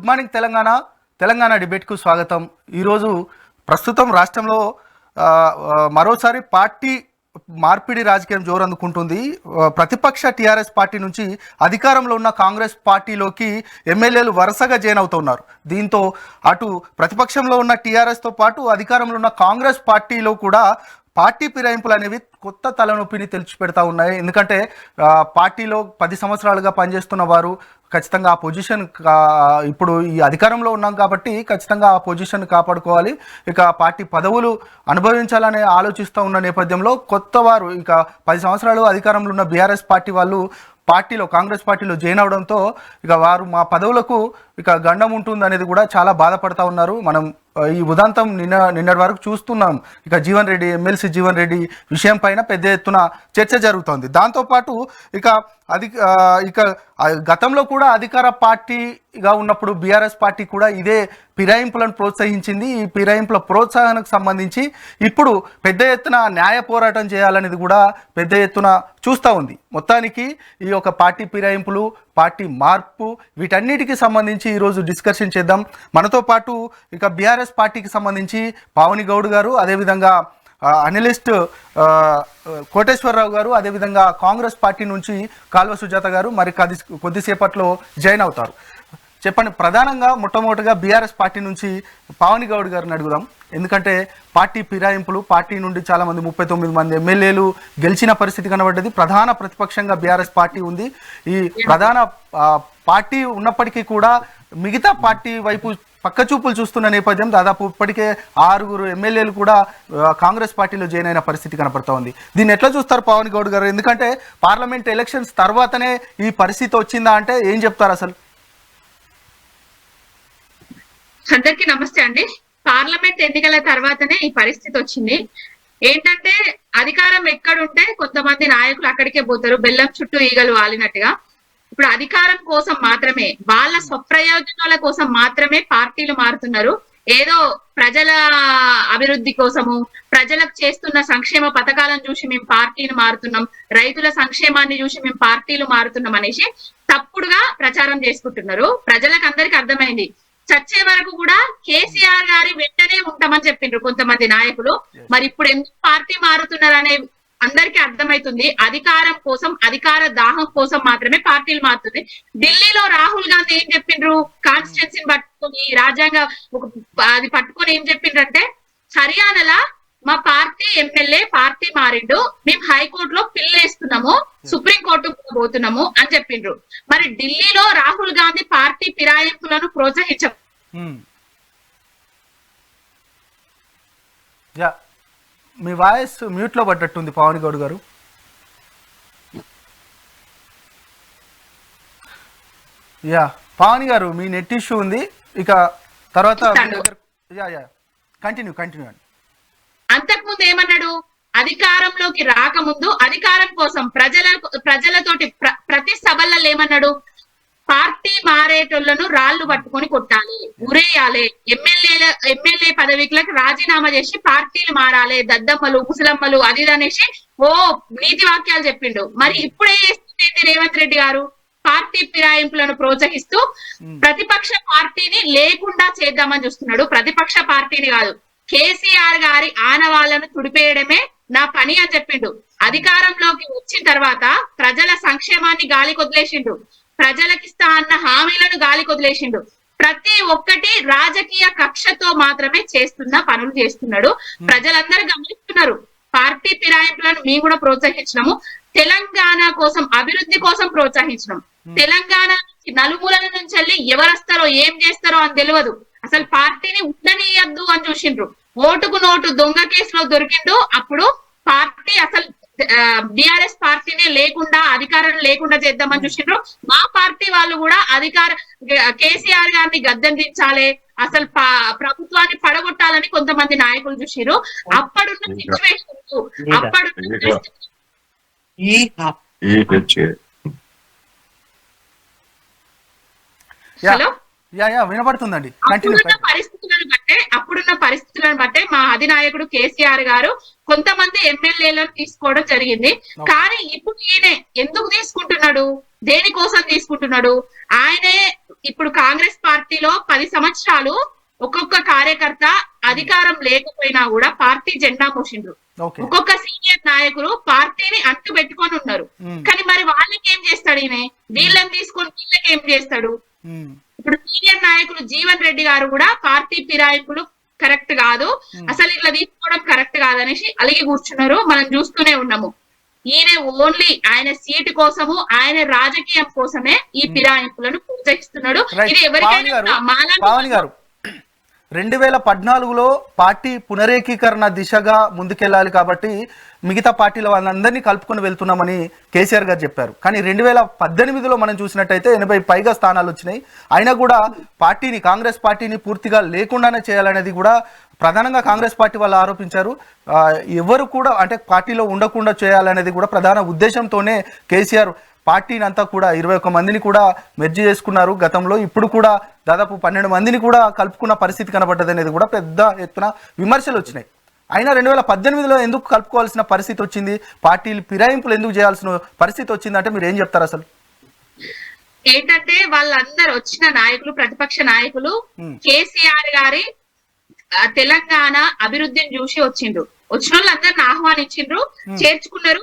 Good morning Telangana డిబేట్కు స్వాగతం. ఈరోజు ప్రస్తుతం రాష్ట్రంలో మరోసారి పార్టీ మార్పిడి రాజకీయం జోరందుకుంటుంది. ప్రతిపక్ష టీఆర్ఎస్ పార్టీ నుంచి అధికారంలో ఉన్న కాంగ్రెస్ పార్టీలోకి ఎమ్మెల్యేలు వరుసగా జాయిన్ అవుతున్నారు. దీంతో అటు ప్రతిపక్షంలో ఉన్న టీఆర్ఎస్తో పాటు అధికారంలో ఉన్న కాంగ్రెస్ పార్టీలో కూడా పార్టీ ఫిరాయింపులు అనేవి కొత్త తలనొప్పిని తెచ్చిపెడతా ఉన్నాయి. ఎందుకంటే పార్టీలో 10 సంవత్సరాలుగా పనిచేస్తున్న వారు ఖచ్చితంగా ఆ పొజిషన్ ఇప్పుడు ఈ అధికారంలో ఉన్నాం కాబట్టి ఖచ్చితంగా ఆ పొజిషన్ కాపాడుకోవాలి, ఇక పార్టీ పదవులు అనుభవించాలని ఆలోచిస్తూ ఉన్న నేపథ్యంలో కొత్త వారు ఇక 10 సంవత్సరాలు అధికారంలో ఉన్న బీఆర్ఎస్ పార్టీ వాళ్ళు కాంగ్రెస్ పార్టీలో జాయిన్ అవడంతో ఇక వారు మా పదవులకు ఇక గండం ఉంటుంది అనేది కూడా చాలా బాధపడతా ఉన్నారు. మనం ఈ ఉదంతం నిన్నటి వరకు చూస్తున్నాం. ఇక ఎమ్మెల్సీ జీవన్ రెడ్డి విషయం పైన పెద్ద ఎత్తున చర్చ జరుగుతోంది. దాంతోపాటు ఇక గతంలో కూడా అధికార పార్టీగా ఉన్నప్పుడు బీఆర్ఎస్ పార్టీ కూడా ఇదే ఫిరాయింపులను ప్రోత్సహించింది. ఈ ఫిరాయింపుల ప్రోత్సాహానికి సంబంధించి ఇప్పుడు పెద్ద ఎత్తున న్యాయ పోరాటం చేయాలనేది కూడా పెద్ద ఎత్తున చూస్తూ ఉంది. మొత్తానికి ఈ యొక్క పార్టీ ఫిరాయింపులు, పార్టీ మార్పు, వీటన్నిటికీ సంబంధించి ఈరోజు డిస్కషన్ చేద్దాం. మనతో పాటు ఇక బీఆర్ఎస్ పార్టీకి సంబంధించి పావని గౌడ్ గారు, అదేవిధంగా అనలిస్ట్ కోటేశ్వరరావు గారు, అదేవిధంగా కాంగ్రెస్ పార్టీ నుంచి కాల్వ సుజాత గారు మరి కొద్దిసేపట్లో జాయిన్ అవుతారు. చెప్పండి, ప్రధానంగా మొట్టమొదటిగా బీఆర్ఎస్ పార్టీ నుంచి పావని గౌడ్ గారిని అడుగుదాం. ఎందుకంటే పార్టీ ఫిరాయింపులు, పార్టీ నుండి చాలామంది 39 మంది ఎమ్మెల్యేలు గెలిచిన పరిస్థితి కనబడ్డది. ప్రధాన ప్రతిపక్షంగా బీఆర్ఎస్ పార్టీ ఉంది. ఈ ప్రధాన పార్టీ ఉన్నప్పటికీ కూడా మిగతా పార్టీ వైపు పక్కచూపులు చూస్తున్న నేపథ్యం దాదాపు ఇప్పటికే 6 ఎమ్మెల్యేలు కూడా కాంగ్రెస్ పార్టీలో జాయిన్ అయిన పరిస్థితి కనపడతా ఉంది. దీన్ని ఎట్లా చూస్తారు పావని గౌడ్ గారు? ఎందుకంటే పార్లమెంట్ ఎలక్షన్స్ తర్వాతనే ఈ పరిస్థితి వచ్చిందా అంటే ఏం చెప్తారు అసలు? అందరికీ నమస్తే అండి. పార్లమెంట్ ఎన్నికల తర్వాతనే ఈ పరిస్థితి వచ్చింది. ఏంటంటే అధికారం ఎక్కడుంటే కొంతమంది నాయకులు అక్కడికే పోతారు, బెల్లం చుట్టూ ఈగలు వాలినట్టుగా. ఇప్పుడు అధికారం కోసం మాత్రమే, వాళ్ళ స్వప్రయోజనాల కోసం మాత్రమే పార్టీలు మారుతున్నారు. ఏదో ప్రజల అభివృద్ధి కోసము, ప్రజలకు చేస్తున్న సంక్షేమ పథకాలను చూసి మేము పార్టీలు మారుతున్నాం, రైతుల సంక్షేమాన్ని చూసి మేము పార్టీలు మారుతున్నాం అనేసి తప్పుడుగా ప్రచారం చేసుకుంటున్నారు. ప్రజలకు అందరికి అర్థమైంది. చచ్చే వరకు కూడా కేసీఆర్ గారి వెంటనే ఉంటామని చెప్పిండ్రు కొంతమంది నాయకులు. మరి ఇప్పుడు ఎందుకు పార్టీ మారుతున్నారు అనే అందరికీ అర్థమవుతుంది. అధికారం కోసం, అధికార దాహం కోసం మాత్రమే పార్టీలు మారుతుంది. ఢిల్లీలో రాహుల్ గాంధీ ఏం చెప్పిండ్రు? కాన్స్టిట్యున్సీని పట్టుకొని, రాజ్యాంగ అది పట్టుకొని ఏం చెప్పిండ్రంటే, హర్యానాలో మా పార్టీ ఎమ్మెల్యే పార్టీ మారిండు, మేము హైకోర్టులో పిల్లేస్తున్నాము, సుప్రీంకోర్టుకు పోతున్నాము అని చెప్పిండ్రు. మరి ఢిల్లీలో రాహుల్ గాంధీ పార్టీ ఫిరాయింపులను ప్రోత్సహించ మీ వాయిస్ మ్యూట్ లో పడ్డట్టుంది పావని గౌడ్ గారు. పావని గారు, మీ నెట్ ఇష్యూ ఉంది. ఇక తర్వాత కంటిన్యూ అండి. అంతకుముందు ఏమన్నాడు? అధికారంలోకి రాకముందు అధికారం కోసం ప్రజలతోటి ప్రతి సభలలో ఏమన్నాడు? పార్టీ మారేటోళ్లను రాళ్లు పట్టుకొని కొట్టాలి, ఉరేయాలి, ఎమ్మెల్యే పదవికి రాజీనామా చేసి పార్టీలు మారాలి, దద్దమ్మలు ముసలమ్మలు అది అనేసి ఓ నీతి వాక్యాలు చెప్పిండు. మరి ఇప్పుడే చేస్తుంది రేవంత్ రెడ్డి గారు? పార్టీ ఫిరాయింపులను ప్రోత్సహిస్తూ ప్రతిపక్ష పార్టీని లేకుండా చేద్దామని చూస్తున్నాడు. ప్రతిపక్ష పార్టీని కాదు, కేసీఆర్ గారి ఆనవాళ్లను తుడిపేయడమే నా పని అని చెప్పిండు. అధికారంలోకి వచ్చిన తర్వాత ప్రజల సంక్షేమాన్ని గాలి కొదిలేసిండు, ప్రజలకిస్తా అన్న హామీలను గాలి కొదిలేసిండు. ప్రతి ఒక్కటి రాజకీయ కక్షతో మాత్రమే చేస్తున్న పనులు చేస్తున్నాడు. ప్రజలందరూ గమనిస్తున్నారు. పార్టీ ఫిరాయింపులను మేము కూడా ప్రోత్సహించినాము. తెలంగాణ కోసం, అభివృద్ధి కోసం ప్రోత్సహించినాం. తెలంగాణ నలుమూలల నుంచి వెళ్ళి ఎవరొస్తారో ఏం చేస్తారో అని తెలియదు. అసలు పార్టీని ఉండనీయద్దు అని చూసిండ్రు. ఓటుకు నోటు దొంగ కేసులో దొరికిండు. అప్పుడు పార్టీ అసలు బీఆర్ఎస్ పార్టీనే లేకుండా, అధికారం లేకుండా చేద్దామని చూసిండ్రు. మా పార్టీ వాళ్ళు కూడా కేసీఆర్ గారిని గద్దెదించాలి, అసలు ప్రభుత్వాన్ని పడగొట్టాలని కొంతమంది నాయకులు చూసిరు. అప్పుడున్న సిచ్యువేషన్ హలో వినపడుతుందండి. అప్పుడున్న పరిస్థితులను బట్టే మా అధినాయకుడు కేసీఆర్ గారు కొంతమంది ఎమ్మెల్యేలను తీసుకోవడం జరిగింది. కానీ ఇప్పుడు ఈయన ఎందుకు తీసుకుంటున్నాడు? దేనికోసం తీసుకుంటున్నాడు? ఆయనే ఇప్పుడు కాంగ్రెస్ పార్టీలో 10 సంవత్సరాలు ఒక్కొక్క కార్యకర్త అధికారం లేకపోయినా కూడా పార్టీ జెండా మోసిండ్రు. ఓకే. ఒక్కొక్క సీనియర్ నాయకులు పార్టీని అంటు పెట్టుకొని ఉన్నారు. కానీ మరి వాళ్ళకి ఏం చేస్తాడు ఈయన? వీళ్ళని తీసుకొని వీళ్ళకి ఏం చేస్తాడు? ఇప్పుడు సీనియర్ నాయకులు జీవన్ రెడ్డి గారు కూడా పార్టీ ఫిరాయింపులు కరెక్ట్ కాదు, అసలు ఇట్లా తీసుకోవడం కరెక్ట్ కాదనేసి అలిగి కూర్చున్నారు. మనం చూస్తూనే ఉన్నాము. ఈయన ఓన్లీ ఆయన సీటు కోసము, ఆయన రాజకీయం కోసమే ఈ ఫిరాయింపులను ప్రోత్సహిస్తున్నాడు. ఇది ఎవరికైనా పావని గారు 2014లో పార్టీ పునరేకీకరణ దిశగా ముందుకెళ్లాలి కాబట్టి మిగతా పార్టీల వాళ్ళందరినీ కలుపుకొని వెళ్తున్నామని కేసీఆర్ గారు చెప్పారు. కానీ 2018లో మనం చూసినట్టయితే 80 పైగా స్థానాలు వచ్చినాయి. అయినా కూడా పార్టీని, కాంగ్రెస్ పార్టీని పూర్తిగా లేకుండానే చేయాలనేది కూడా ప్రధానంగా కాంగ్రెస్ పార్టీ వాళ్ళు ఆరోపించారు. ఎవరు కూడా అంటే పార్టీలో ఉండకుండా చేయాలనేది కూడా ప్రధాన ఉద్దేశంతోనే కేసీఆర్ పార్టీని అంతా కూడా 21 మందిని కూడా మెర్జీ చేసుకున్నారు గతంలో. ఇప్పుడు కూడా దాదాపు 12 మందిని కూడా కలుపుకున్న పరిస్థితి కనబడ్డది అనేది కూడా పెద్ద ఎత్తున విమర్శలు వచ్చినాయి. అయినా 2018లో ఎందుకు కలుపుకోవాల్సిన పరిస్థితి వచ్చింది, పార్టీలు ఫిరాయింపులు ఎందుకు చేయాల్సిన పరిస్థితి వచ్చింది అంటే మీరు ఏం చెప్తారు? అసలు ఏంటంటే వాళ్ళందరూ వచ్చిన నాయకులు, ప్రతిపక్ష నాయకులు కేసీఆర్ గారి తెలంగాణ అభివృద్ధిని చూసి వచ్చిండ్రు. వచ్చిన వాళ్ళందరిని ఆహ్వానించిండ్రు, చేర్చుకున్నారు.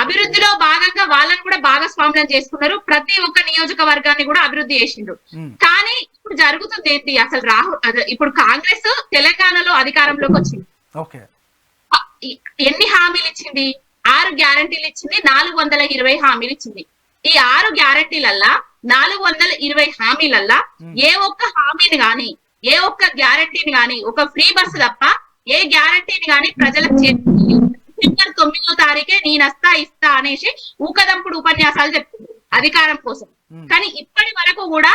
అభివృద్ధిలో భాగంగా వాళ్ళని కూడా భాగస్వామ్యం చేసుకున్నారు. ప్రతి ఒక్క నియోజకవర్గాన్ని కూడా అభివృద్ధి చేసిండ్రు. కానీ ఇప్పుడు జరుగుతుంది ఏంటి? అసలు ఇప్పుడు కాంగ్రెస్ తెలంగాణలో అధికారంలోకి వచ్చింది. ఎన్ని హామీలు ఇచ్చింది? 6 గ్యారంటీలు ఇచ్చింది, 420 హామీలు ఇచ్చింది. ఈ 6 గ్యారంటీలల్లా 420 హామీలల్లా ఏ ఒక్క హామీని గాని, ఏ ఒక్క గ్యారంటీని గాని, ఒక ఫ్రీ బస్సు తప్ప ఏ గ్యారంటీని గాని ప్రజలకు సెప్టెంబర్ 9వ తారీఖే నేనస్తా ఇస్తా అనేసి ఊకదంపుడు ఉపన్యాసాలు చెప్తుంది అధికారం కోసం. కానీ ఇప్పటి వరకు కూడా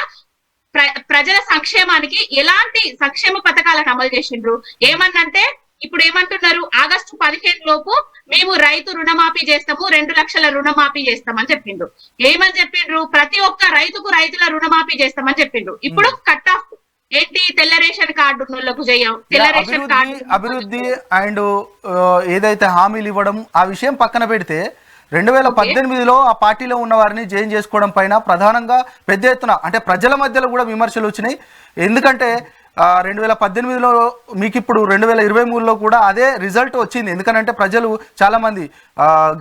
ప్రజల సంక్షేమానికి ఎలాంటి సంక్షేమ పథకాలను అమలు చేసిండ్రు? ఏమన్నంటే ఇప్పుడు ఏమంటున్నారు, ఆగస్టు 15 లోపు మేము రైతు రుణమాఫీ చేస్తాము, 2 లక్షల రుణమాఫీ చేస్తామని చెప్పిండ్రు. ఏమని చెప్పిండ్రు? ప్రతి ఒక్క రైతుకు రైతుల రుణమాఫీ చేస్తామని చెప్పిండ్రు. ఇప్పుడు కట్ ఆఫ్ ఏంటి? తెల్ల రేషన్ కార్డు ఉన్నోళ్లకు చేయం, తెల్ల రేషన్ కార్డు అభివృద్ధి అండ్ ఏదైతే హామీలు ఇవ్వడం ఆ విషయం పక్కన పెడితే 2018లో ఆ పార్టీలో ఉన్న వారిని జైన్ చేసుకోవడం పైన ప్రధానంగా పెద్ద ఎత్తున అంటే ప్రజల మధ్యలో కూడా విమర్శలు వచ్చినాయి. ఎందుకంటే 2018లో మీకు ఇప్పుడు 2023లో కూడా అదే రిజల్ట్ వచ్చింది. ఎందుకంటే ప్రజలు చాలామంది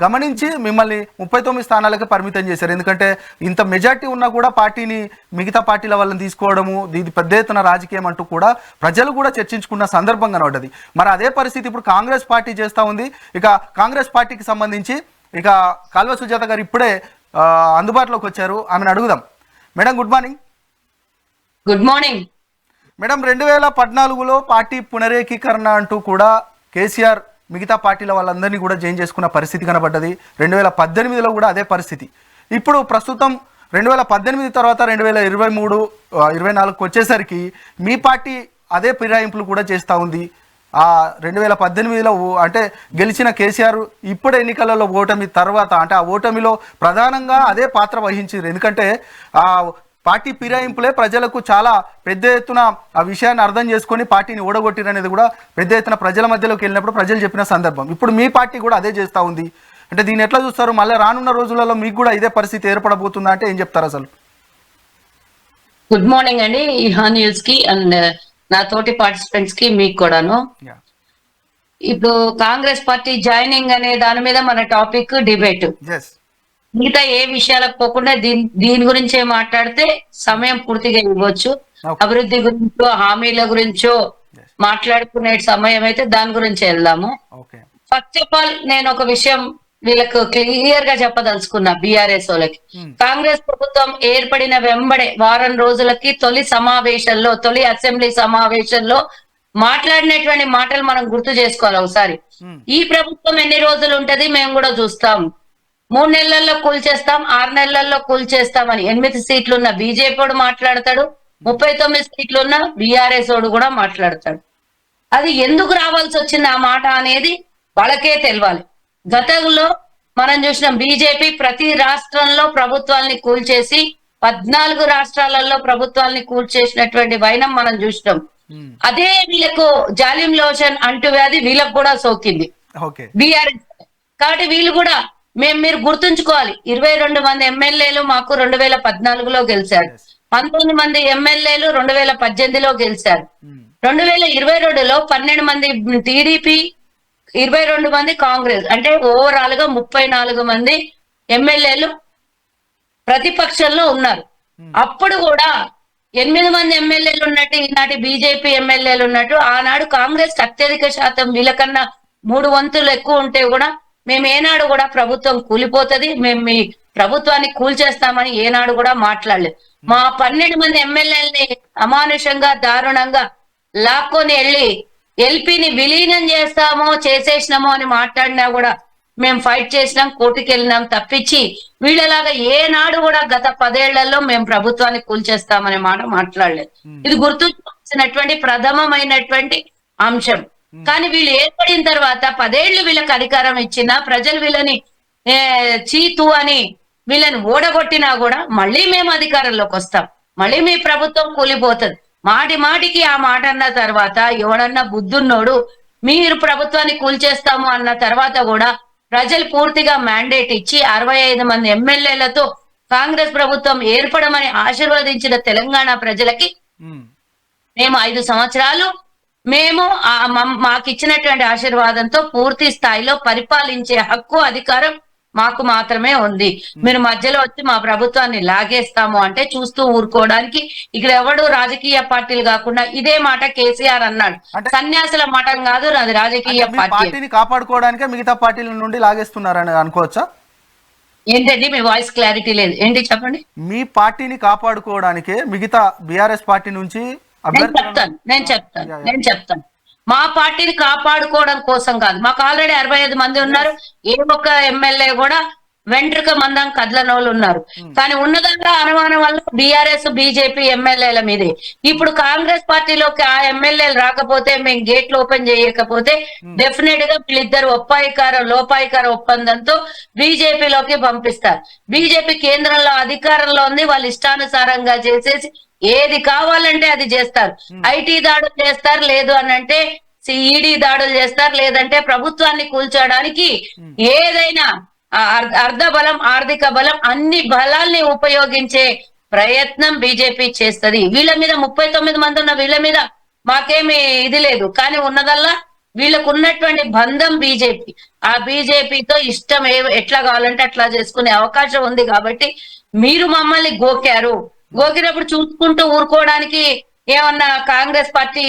గమనించి మిమ్మల్ని 39 స్థానాలకే పరిమితం చేశారు. ఎందుకంటే ఇంత మెజార్టీ ఉన్నా కూడా పార్టీని మిగతా పార్టీల వాళ్ళని తీసుకోవడము, ఇది పెద్ద ఎత్తున రాజకీయం అంటూ కూడా ప్రజలు కూడా చర్చించుకున్న సందర్భం కనబడ్డది. మరి అదే పరిస్థితి ఇప్పుడు కాంగ్రెస్ పార్టీ చేస్తూ ఉంది. ఇక కాంగ్రెస్ పార్టీకి సంబంధించి ఇక కాల్వ సుజాత గారు ఇప్పుడే అందుబాటులోకి వచ్చారు, ఆమెను అడుగుదాం. Madam good morning. Good morning madam, 2014లో పార్టీ పునరేకీకరణ అంటూ కూడా కేసీఆర్ మిగతా పార్టీల వాళ్ళందరినీ కూడా జాయిన్ చేసుకున్న పరిస్థితి కనబడ్డది. 2018లో కూడా అదే పరిస్థితి. ఇప్పుడు ప్రస్తుతం 2018 తర్వాత 2023, 24కు వచ్చేసరికి మీ పార్టీ అదే ఫిరాయింపులు కూడా చేస్తూ ఉంది. 2018లో అంటే గెలిచిన కేసీఆర్ ఇప్పుడు ఎన్నికలలో ఓటమి తర్వాత అంటే ఆ ఓటమిలో ప్రధానంగా అదే పాత్ర వహించారు. ఎందుకంటే ఆ పార్టీ ఫిరాయింపులే ప్రజలకు చాలా పెద్ద ఎత్తున ఆ విషయాన్ని అర్థం చేసుకొని పార్టీని ఓడగొట్టిరనేది కూడా పెద్ద ఎత్తున ప్రజల మధ్యలోకి వెళ్ళినప్పుడు ప్రజలు చెప్పిన సందర్భం. ఇప్పుడు మీ పార్టీ కూడా అదే చేస్తూ ఉంది. అంటే దీన్ని ఎట్లా చూస్తారు? మళ్ళీ రానున్న రోజులలో మీకు కూడా ఇదే పరిస్థితి ఏర్పడబోతుందా అంటే ఏం చెప్తారు అసలు? గుడ్ మార్నింగ్ అండి ఇహా న్యూస్ కి అండ్ నా తోటి పార్టిసిపెంట్స్ కి మీకు కూడాను. ఇప్పుడు కాంగ్రెస్ పార్టీ జాయినింగ్ అనే దాని మీద మన టాపిక్ డిబేట్. మిగతా ఏ విషయాలకు పోకుండా దీని గురించే మాట్లాడితే సమయం పూర్తిగా ఇవ్వచ్చు. అభివృద్ధి గురించో హామీల గురించో మాట్లాడుకునే సమయం అయితే దాని గురించి వెళ్దాము. ఫస్ట్ ఆఫ్ ఆల్ నేను ఒక విషయం వీళ్ళకు క్లియర్ గా చెప్పదలుచుకున్నా. బీఆర్ఎస్ వాళ్ళకి కాంగ్రెస్ ప్రభుత్వం ఏర్పడిన వెంబడే వారం రోజులకి తొలి అసెంబ్లీ సమావేశంలో మాట్లాడినటువంటి మాటలు మనం గుర్తు చేసుకోవాలి ఒకసారి. ఈ ప్రభుత్వం ఎన్ని రోజులు ఉంటది మేము కూడా చూస్తాం, 3 నెలల్లో కూల్చేస్తాం, 6 నెలల్లో కూల్చేస్తామని 8 సీట్లున్న బీజేపీ వాడు మాట్లాడతాడు, 39 సీట్లున్న బీఆర్ఎస్ వాడు కూడా మాట్లాడతాడు. అది ఎందుకు రావాల్సి వచ్చింది ఆ మాట అనేది వాళ్ళకే తెలవాలి. గతంలో మనం చూసినాం బీజేపీ ప్రతి రాష్ట్రంలో ప్రభుత్వాల్ని కూల్చేసి 14 రాష్ట్రాలలో ప్రభుత్వాల్ని కూల్చేసినటువంటి వైనం మనం చూసినాం. అదే వీళ్ళకు జాలిం లోషన్ అంటువ్యాధి వీళ్ళకు కూడా సోకింది బీఆర్ఎస్. కాబట్టి వీళ్ళు కూడా మీరు గుర్తుంచుకోవాలి, 22 మంది ఎమ్మెల్యేలు మాకు 2014లో గెలిచారు. 19 మంది ఎమ్మెల్యేలు 2018లో గెలిచారు. 2022లో 12 మంది టీడీపీ, 22 మంది కాంగ్రెస్, అంటే ఓవరాల్ గా 34 మంది ఎమ్మెల్యేలు ప్రతిపక్షంలో ఉన్నారు. అప్పుడు కూడా 8 మంది ఎమ్మెల్యేలు ఉన్నట్టు ఈనాటి బీజేపీ ఎమ్మెల్యేలు ఉన్నట్టు ఆనాడు కాంగ్రెస్ అత్యధిక శాతం వీళ్ళకన్నా 3 వంతులు ఎక్కువ ఉంటే కూడా మేము ఏనాడు కూడా ప్రభుత్వం కూలిపోతది, మేము మీ ప్రభుత్వాన్ని కూల్చేస్తామని ఏనాడు కూడా మాట్లాడలేదు. మా 12 మంది ఎమ్మెల్యేలని అమానుషంగా దారుణంగా లాక్కొని వెళ్ళి ఎల్పీని విలీనం చేసేసినామో అని మాట్లాడినా కూడా మేము ఫైట్ చేసినాం, కోర్టుకి వెళ్ళినాం తప్పించి వీళ్ళలాగా ఏనాడు కూడా గత 10 ఏళ్లలో మేము ప్రభుత్వాన్ని కూల్చేస్తామనే మాట మాట్లాడలేదు. ఇది గుర్తుంచుకోవాల్సినటువంటి ప్రథమమైనటువంటి అంశం. కానీ వీళ్ళు ఏర్పడిన తర్వాత 10 ఏళ్లు వీళ్ళకి అధికారం ఇచ్చినా ప్రజలు వీళ్ళని చీతు అని వీళ్ళని ఓడగొట్టినా కూడా మళ్ళీ మేము అధికారంలోకి వస్తాం, మళ్ళీ మీ ప్రభుత్వం కూలిపోతుంది. మాటికి ఆ మాట అన్న తర్వాత ఎవడన్నా బుద్ధున్నోడు మీరు ప్రభుత్వాన్ని కూల్చేస్తాము అన్న తర్వాత కూడా ప్రజలు పూర్తిగా మ్యాండేట్ ఇచ్చి 65 మంది ఎమ్మెల్యేలతో కాంగ్రెస్ ప్రభుత్వం ఏర్పడమని ఆశీర్వదించిన తెలంగాణ ప్రజలకి మేము 5 సంవత్సరాలు మేము మాకు ఇచ్చినటువంటి ఆశీర్వాదంతో పూర్తి స్థాయిలో పరిపాలించే హక్కు, అధికారం మాకు మాత్రమే ఉంది. మీరు మధ్యలో వచ్చి మా ప్రభుత్వాన్ని లాగేస్తాము అంటే చూస్తూ ఊరుకోవడానికి ఇక్కడ ఎవడు రాజకీయ పార్టీలు కాకుండా ఇదే మాట కేసీఆర్ అన్నాడు. సన్యాసుల మాట కాదు, అది రాజకీయ పార్టీని కాపాడుకోవడానికే మిగతా పార్టీల నుండి లాగేస్తున్నారని అనుకోవచ్చా? ఏంటండి మీ వాయిస్ క్లారిటీ లేదు, ఏంటి చెప్పండి. మీ పార్టీని కాపాడుకోవడానికే మిగతా బీఆర్ఎస్ పార్టీ నుంచి నేను చెప్తాను మా పార్టీని కాపాడుకోవడం కోసం కాదు. మాకు ఆల్రెడీ 65 మంది ఉన్నారు. ఏ ఒక్క ఎమ్మెల్యే కూడా వెంట్రుక మందం కదలనోళ్ళు ఉన్నారు. కానీ ఉన్నదంగా అనుమానం వల్ల బీఆర్ఎస్ బీజేపీ ఎమ్మెల్యేల మీదే. ఇప్పుడు కాంగ్రెస్ పార్టీలోకి ఆ ఎమ్మెల్యేలు రాకపోతే, మేము గేట్లు ఓపెన్ చేయకపోతే డెఫినెట్ గా వీళ్ళిద్దరు లోపాయికార ఒప్పందంతో బీజేపీలోకి పంపిస్తారు. బీజేపీ కేంద్రంలో అధికారంలో ఉంది, వాళ్ళు ఇష్టానుసారంగా చేసేసి ఏది కావాలంటే అది చేస్తారు. ఐటీ దాడులు చేస్తారు, లేదు అని అంటే ఈడీ దాడులు చేస్తారు, లేదంటే ప్రభుత్వాన్ని కూల్చడానికి ఏదైనా అర్ధ బలం, ఆర్థిక బలం, అన్ని బలాల్ని ఉపయోగించే ప్రయత్నం బీజేపీ చేస్తది. వీళ్ళ మీద 39 మంది ఉన్న వీళ్ళ మీద మాకేమి ఇది లేదు. కానీ ఉన్నదల్లా వీళ్ళకు ఉన్నటువంటి బంధం బీజేపీ. ఆ బీజేపీతో ఇష్టం ఎట్లా కావాలంటే అట్లా చేసుకునే అవకాశం ఉంది. కాబట్టి మీరు మమ్మల్ని గోకినప్పుడు చూసుకుంటూ ఊరుకోవడానికి ఏమన్నా కాంగ్రెస్ పార్టీ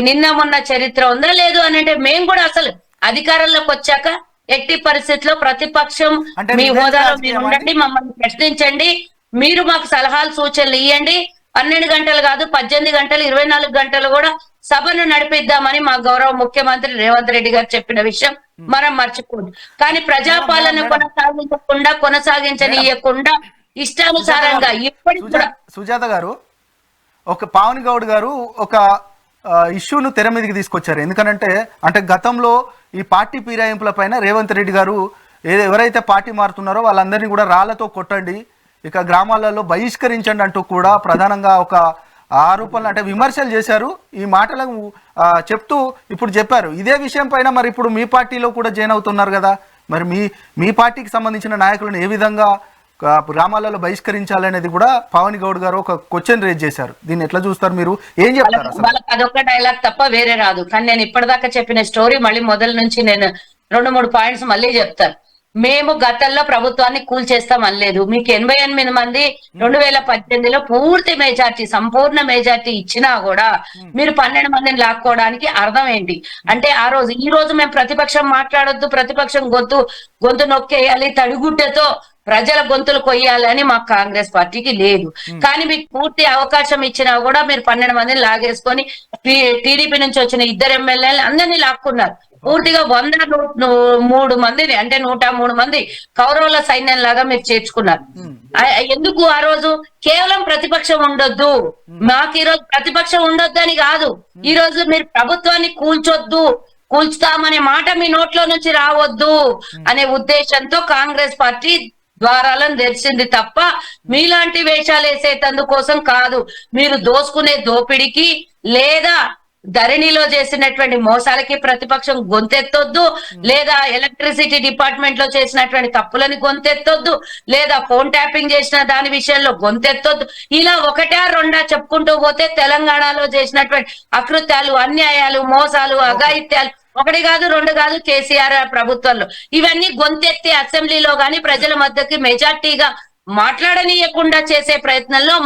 నిన్న మొన్న చరిత్ర ఉందా? లేదు అని అంటే మేము కూడా అసలు అధికారంలోకి వచ్చాక ఎట్టి పరిస్థితిలో ప్రతిపక్షం మీ హోదాలో మీరు ఉండండి, మమ్మల్ని ప్రశ్నించండి, మీరు మాకు సలహాలు సూచనలు ఇవ్వండి. 12 గంటలు కాదు, 18 గంటలు, 24 గంటలు కూడా సభను నడిపిద్దామని మా గౌరవ ముఖ్యమంత్రి రేవంత్ రెడ్డి గారు చెప్పిన విషయం మనం మర్చిపోదు. కానీ ప్రజాపాలన కొనసాగించనీయకుండా ఇష్టానుసారంగా ఇప్పటికి కూడా సుజాత గారు, ఒక పావని గౌడ్ గారు ఒక ఇష్యూను తెర మీదకి తీసుకొచ్చారు. ఎందుకనంటే గతంలో ఈ పార్టీ ఫిరాయింపుల పైన రేవంత్ రెడ్డి గారు ఎవరైతే పార్టీ మారుతున్నారో వాళ్ళందరినీ కూడా రాళ్లతో కొట్టండి, ఇక గ్రామాలలో బహిష్కరించండి అంటూ కూడా ప్రధానంగా ఒక ఆరోపణలు విమర్శలు చేశారు. ఈ మాటలకు చెప్తూ ఇప్పుడు చెప్పారు. ఇదే విషయం పైన మరి ఇప్పుడు మీ పార్టీలో కూడా జాయిన్ అవుతున్నారు కదా, మరి మీ పార్టీకి సంబంధించిన నాయకులను ఏ విధంగా గ్రామాలలో బహిష్కరించాలనేది కూడా పావని గౌడ్ గారు ఒక క్వశ్చన్ రేజ్ చేశారు. దీన్ని ఎట్లా చూస్తారు మీరు, ఏం చెప్తారు? వాళ్ళకి అదొక డైలాగ్ తప్ప వేరే రాదు. కానీ నేను ఇప్పటిదాకా చెప్పిన స్టోరీ మళ్ళీ మొదల నుంచి నేను 2-3 పాయింట్స్ మళ్ళీ చెప్తాను. మేము గతంలో ప్రభుత్వాన్ని కూల్చేస్తాం అనలేదు. మీకు 88 మంది 2018లో పూర్తి మెజార్టీ, సంపూర్ణ మెజార్టీ ఇచ్చినా కూడా మీరు 12 మందిని లాక్కోవడానికి అర్థం ఏంటి అంటే, ఈ రోజు మేము ప్రతిపక్షం మాట్లాడొద్దు, ప్రతిపక్షం గొంతు నొక్కేయాలి, తడిగుడ్డతో ప్రజల గొంతులు కొయ్యాలని మాకు కాంగ్రెస్ పార్టీకి లేదు. కానీ మీకు పూర్తి అవకాశం ఇచ్చినా కూడా మీరు 12 మందిని లాగేసుకొని టీడీపీ నుంచి వచ్చిన 2 ఎమ్మెల్యేలు అందరినీ లాక్కున్నారు. పూర్తిగా 103 మందిని అంటే 103 మంది కౌరవుల సైన్యం లాగా మీరు చేర్చుకున్నారు. ఎందుకు ఆ రోజు కేవలం ప్రతిపక్షం ఉండొద్దు, మాకు ఈ రోజు ప్రతిపక్షం ఉండొద్దు అని కాదు, ఈ రోజు మీరు ప్రభుత్వాన్ని కూల్చుతామనే మాట మీ నోట్లో నుంచి రావద్దు అనే ఉద్దేశంతో కాంగ్రెస్ పార్టీ ద్వారాలను తెరిచింది తప్ప మీలాంటి వేషాలు వేసేటందుకోసం కాదు. మీరు దోసుకునే దోపిడికి లేదా ధరణిలో చేసినటువంటి మోసాలకి ప్రతిపక్షం గొంతెత్తొద్దు, లేదా ఎలక్ట్రిసిటీ డిపార్ట్మెంట్ లో చేసినటువంటి తప్పులని గొంతెత్తొద్దు, లేదా ఫోన్ ట్యాపింగ్ చేసిన దాని విషయంలో గొంతెత్తొద్దు. ఇలా ఒకటా రెండా చెప్పుకుంటూ పోతే తెలంగాణలో చేసినటువంటి అకృత్యాలు, అన్యాయాలు, మోసాలు, అఘాయిత్యాలు ఒకటి కాదు రెండు కాదు కేసీఆర్ ప్రభుత్వంలో ఇవన్నీ గొంతెత్తి అసెంబ్లీలో గాని ప్రజల మధ్యకి మెజార్టీగా మాట్లాడనీయకుండా చేసే ప్రయత్నంలో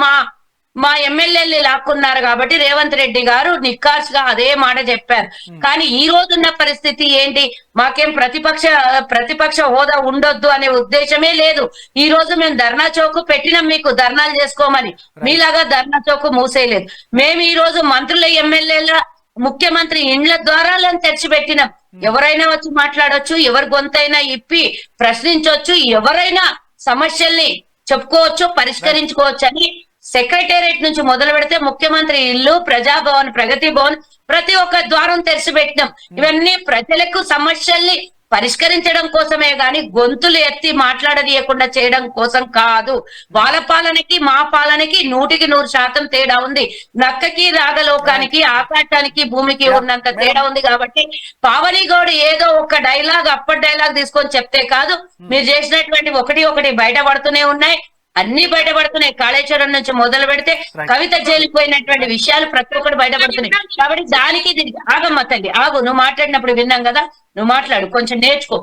మా ఎమ్మెల్యేలు లాక్కున్నారు. కాబట్టి రేవంత్ రెడ్డి గారు నిక్కార్స్ గా అదే మాట చెప్పారు. కానీ ఈ రోజున్న పరిస్థితి ఏంటి? మాకేం ప్రతిపక్ష హోదా ఉండొద్దు అనే ఉద్దేశమే లేదు. ఈ రోజు మేము ధర్నా చౌక్ పెట్టినాం, మీకు ధర్నాలు చేసుకోమని. మీలాగా ధర్నా చౌక్ మూసేయలేదు. మేము ఈ రోజు మంత్రుల ఎమ్మెల్యేల ముఖ్యమంత్రి ఇండ్ల ద్వారాలను తెరిచిపెట్టినాం. ఎవరైనా వచ్చి మాట్లాడొచ్చు, ఎవరి గొంతైనా ఇప్పి ప్రశ్నించవచ్చు, ఎవరైనా సమస్యల్ని చెప్పుకోవచ్చు, పరిష్కరించుకోవచ్చు అని సెక్రటేరియట్ నుంచి మొదలు పెడితే ముఖ్యమంత్రి ఇల్లు, ప్రజాభవన్, ప్రగతి భవన్ ప్రతి ఒక్క ద్వారం తెరిచిపెట్టినాం. ఇవన్నీ ప్రజలకు సమస్యల్ని పరిష్కరించడం కోసమే గాని గొంతులు ఎత్తి మాట్లాడనీయకుండా చేయడం కోసం కాదు. వాళ్ళ పాలనకి మా పాలనకి 100% తేడా ఉంది. నక్కకి రాగలోకానికి, ఆకాశానికి, భూమికి ఉన్నంత తేడా ఉంది. కాబట్టి పావని గౌడ్ ఏదో ఒక డైలాగ్ అప్పటి డైలాగ్ తీసుకొని చెప్తే కాదు, మీరు చేసినటువంటి ఒకటి బయటపడుతూనే ఉన్నాయి. అన్ని బయటపడుతున్నాయి. కాళేశ్వరం నుంచి మొదలు పెడితే కవిత జైలుకుపోయినటువంటి విషయాలు ప్రతి ఒక్కటి బయటపడుతున్నాయి. కాబట్టి దానికి ఆగమ్మ తల్లి ఆగు, నువ్వు మాట్లాడినప్పుడు విన్నాం కదా, నువ్వు మాట్లాడు, కొంచెం నేర్చుకో.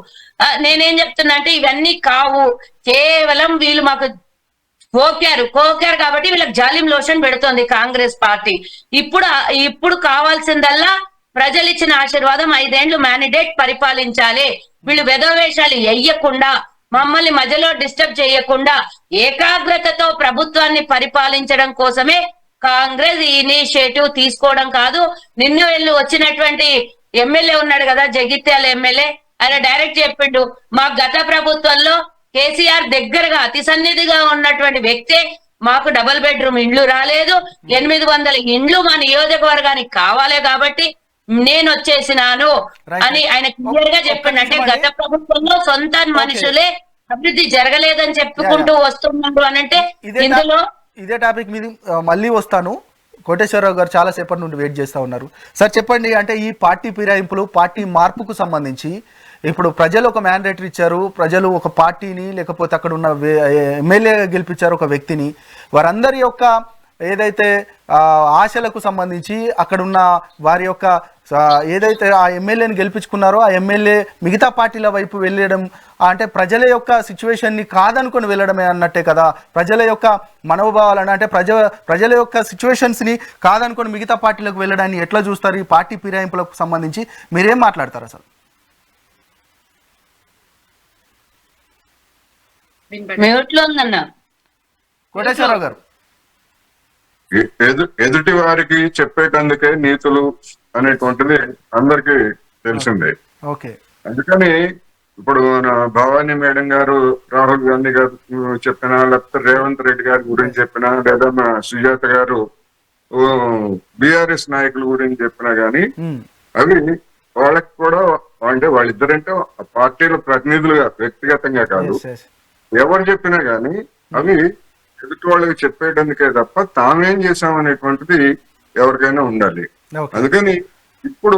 నేనేం చెప్తున్నా అంటే ఇవన్నీ కావు, కేవలం వీళ్ళు మాకు కోకారు కాబట్టి వీళ్ళకి జాలిం లోషన్ పెడుతోంది కాంగ్రెస్ పార్టీ. ఇప్పుడు కావాల్సిందల్లా ప్రజలు ఇచ్చిన ఆశీర్వాదం, 5 ఏళ్లు మ్యాండేట్ పరిపాలించాలి. వీళ్ళు వెధవేషాలు వెయ్యకుండా, మమ్మల్ని మధ్యలో డిస్టర్బ్ చేయకుండా ఏకాగ్రతతో ప్రభుత్వాన్ని పరిపాలించడం కోసమే కాంగ్రెస్ ఇనిషియేటివ్ తీసుకోవడం కాదు. నిన్న వెళ్ళి వచ్చినటువంటి ఎమ్మెల్యే ఉన్నాడు కదా, జగిత్యాల ఎమ్మెల్యే, ఆయన డైరెక్ట్ చెప్పిండు, మా గత ప్రభుత్వంలో కేసీఆర్ దగ్గరగా అతి సన్నిధిగా ఉన్నటువంటి వ్యక్తే మాకు డబుల్ బెడ్రూమ్ ఇండ్లు రాలేదు, 800 ఇండ్లు మా నియోజకవర్గానికి కావాలి కాబట్టి నేను వచ్చేసినాను అని ఆయన క్లియర్ గా చెప్పిండు. అంటే గత ప్రభుత్వంలో సొంత మనుషులే అభివృద్ధి జరగలేదని చెప్పుకుంటూ వస్తున్నాడు అని అంటే ఇందులో ఇదే టాపిక్ మీద మళ్ళీ వస్తాను. కోటేశ్వరరావు గారు చాలా సేపటి నుండి వెయిట్ చేస్తా ఉన్నారు. సార్ చెప్పండి, అంటే ఈ పార్టీ ఫిరాయింపులు, పార్టీ మార్పుకు సంబంధించి ఇప్పుడు ప్రజలు ఒక మ్యాండేట్ ఇచ్చారు, ప్రజలు ఒక పార్టీని లేకపోతే అక్కడ ఉన్న ఎమ్మెల్యే గెలిపించారు ఒక వ్యక్తిని, వారందరి యొక్క ఏదైతే ఆశలకు సంబంధించి అక్కడ ఉన్న వారి యొక్క ఏదైతే ఆ ఎమ్మెల్యేని గెలిపించుకున్నారో ఆ ఎమ్మెల్యే మిగతా పార్టీల వైపు వెళ్ళడం అంటే ప్రజల యొక్క సిచ్యువేషన్ని కాదనుకొని వెళ్ళడమే అన్నట్టే కదా. ప్రజల యొక్క మనోభావాలను అంటే ప్రజల యొక్క సిచ్యువేషన్స్ని కాదనుకొని మిగతా పార్టీలకు వెళ్ళడాన్ని ఎట్లా చూస్తారు? ఈ పార్టీ ఫిరాయింపులకు సంబంధించి మీరేం మాట్లాడతారు అసలు? కోటేశ్వరరావు గారు, ఎదుటి వారికి చెప్పేటందుకే నీతులు అనేటువంటిది అందరికి తెలిసిందే. ఓకే, అందుకని ఇప్పుడు భవానీ మేడం గారు రాహుల్ గాంధీ గారు చెప్పినా, లేకపోతే రేవంత్ రెడ్డి గారి గురించి చెప్పినా, లేదా మా సుజాత గారు బీఆర్ఎస్ నాయకుల గురించి చెప్పినా గానీ అవి వాళ్ళకి కూడా అంటే వాళ్ళిద్దరంటే పార్టీల ప్రతినిధులుగా వ్యక్తిగతంగా కాదు, ఎవరు చెప్పినా గానీ అవి ఎదుటి వాళ్ళకి చెప్పేటందుకే తప్ప తామేం చేశామనేటువంటిది ఎవరికైనా ఉండాలి. అందుకని ఇప్పుడు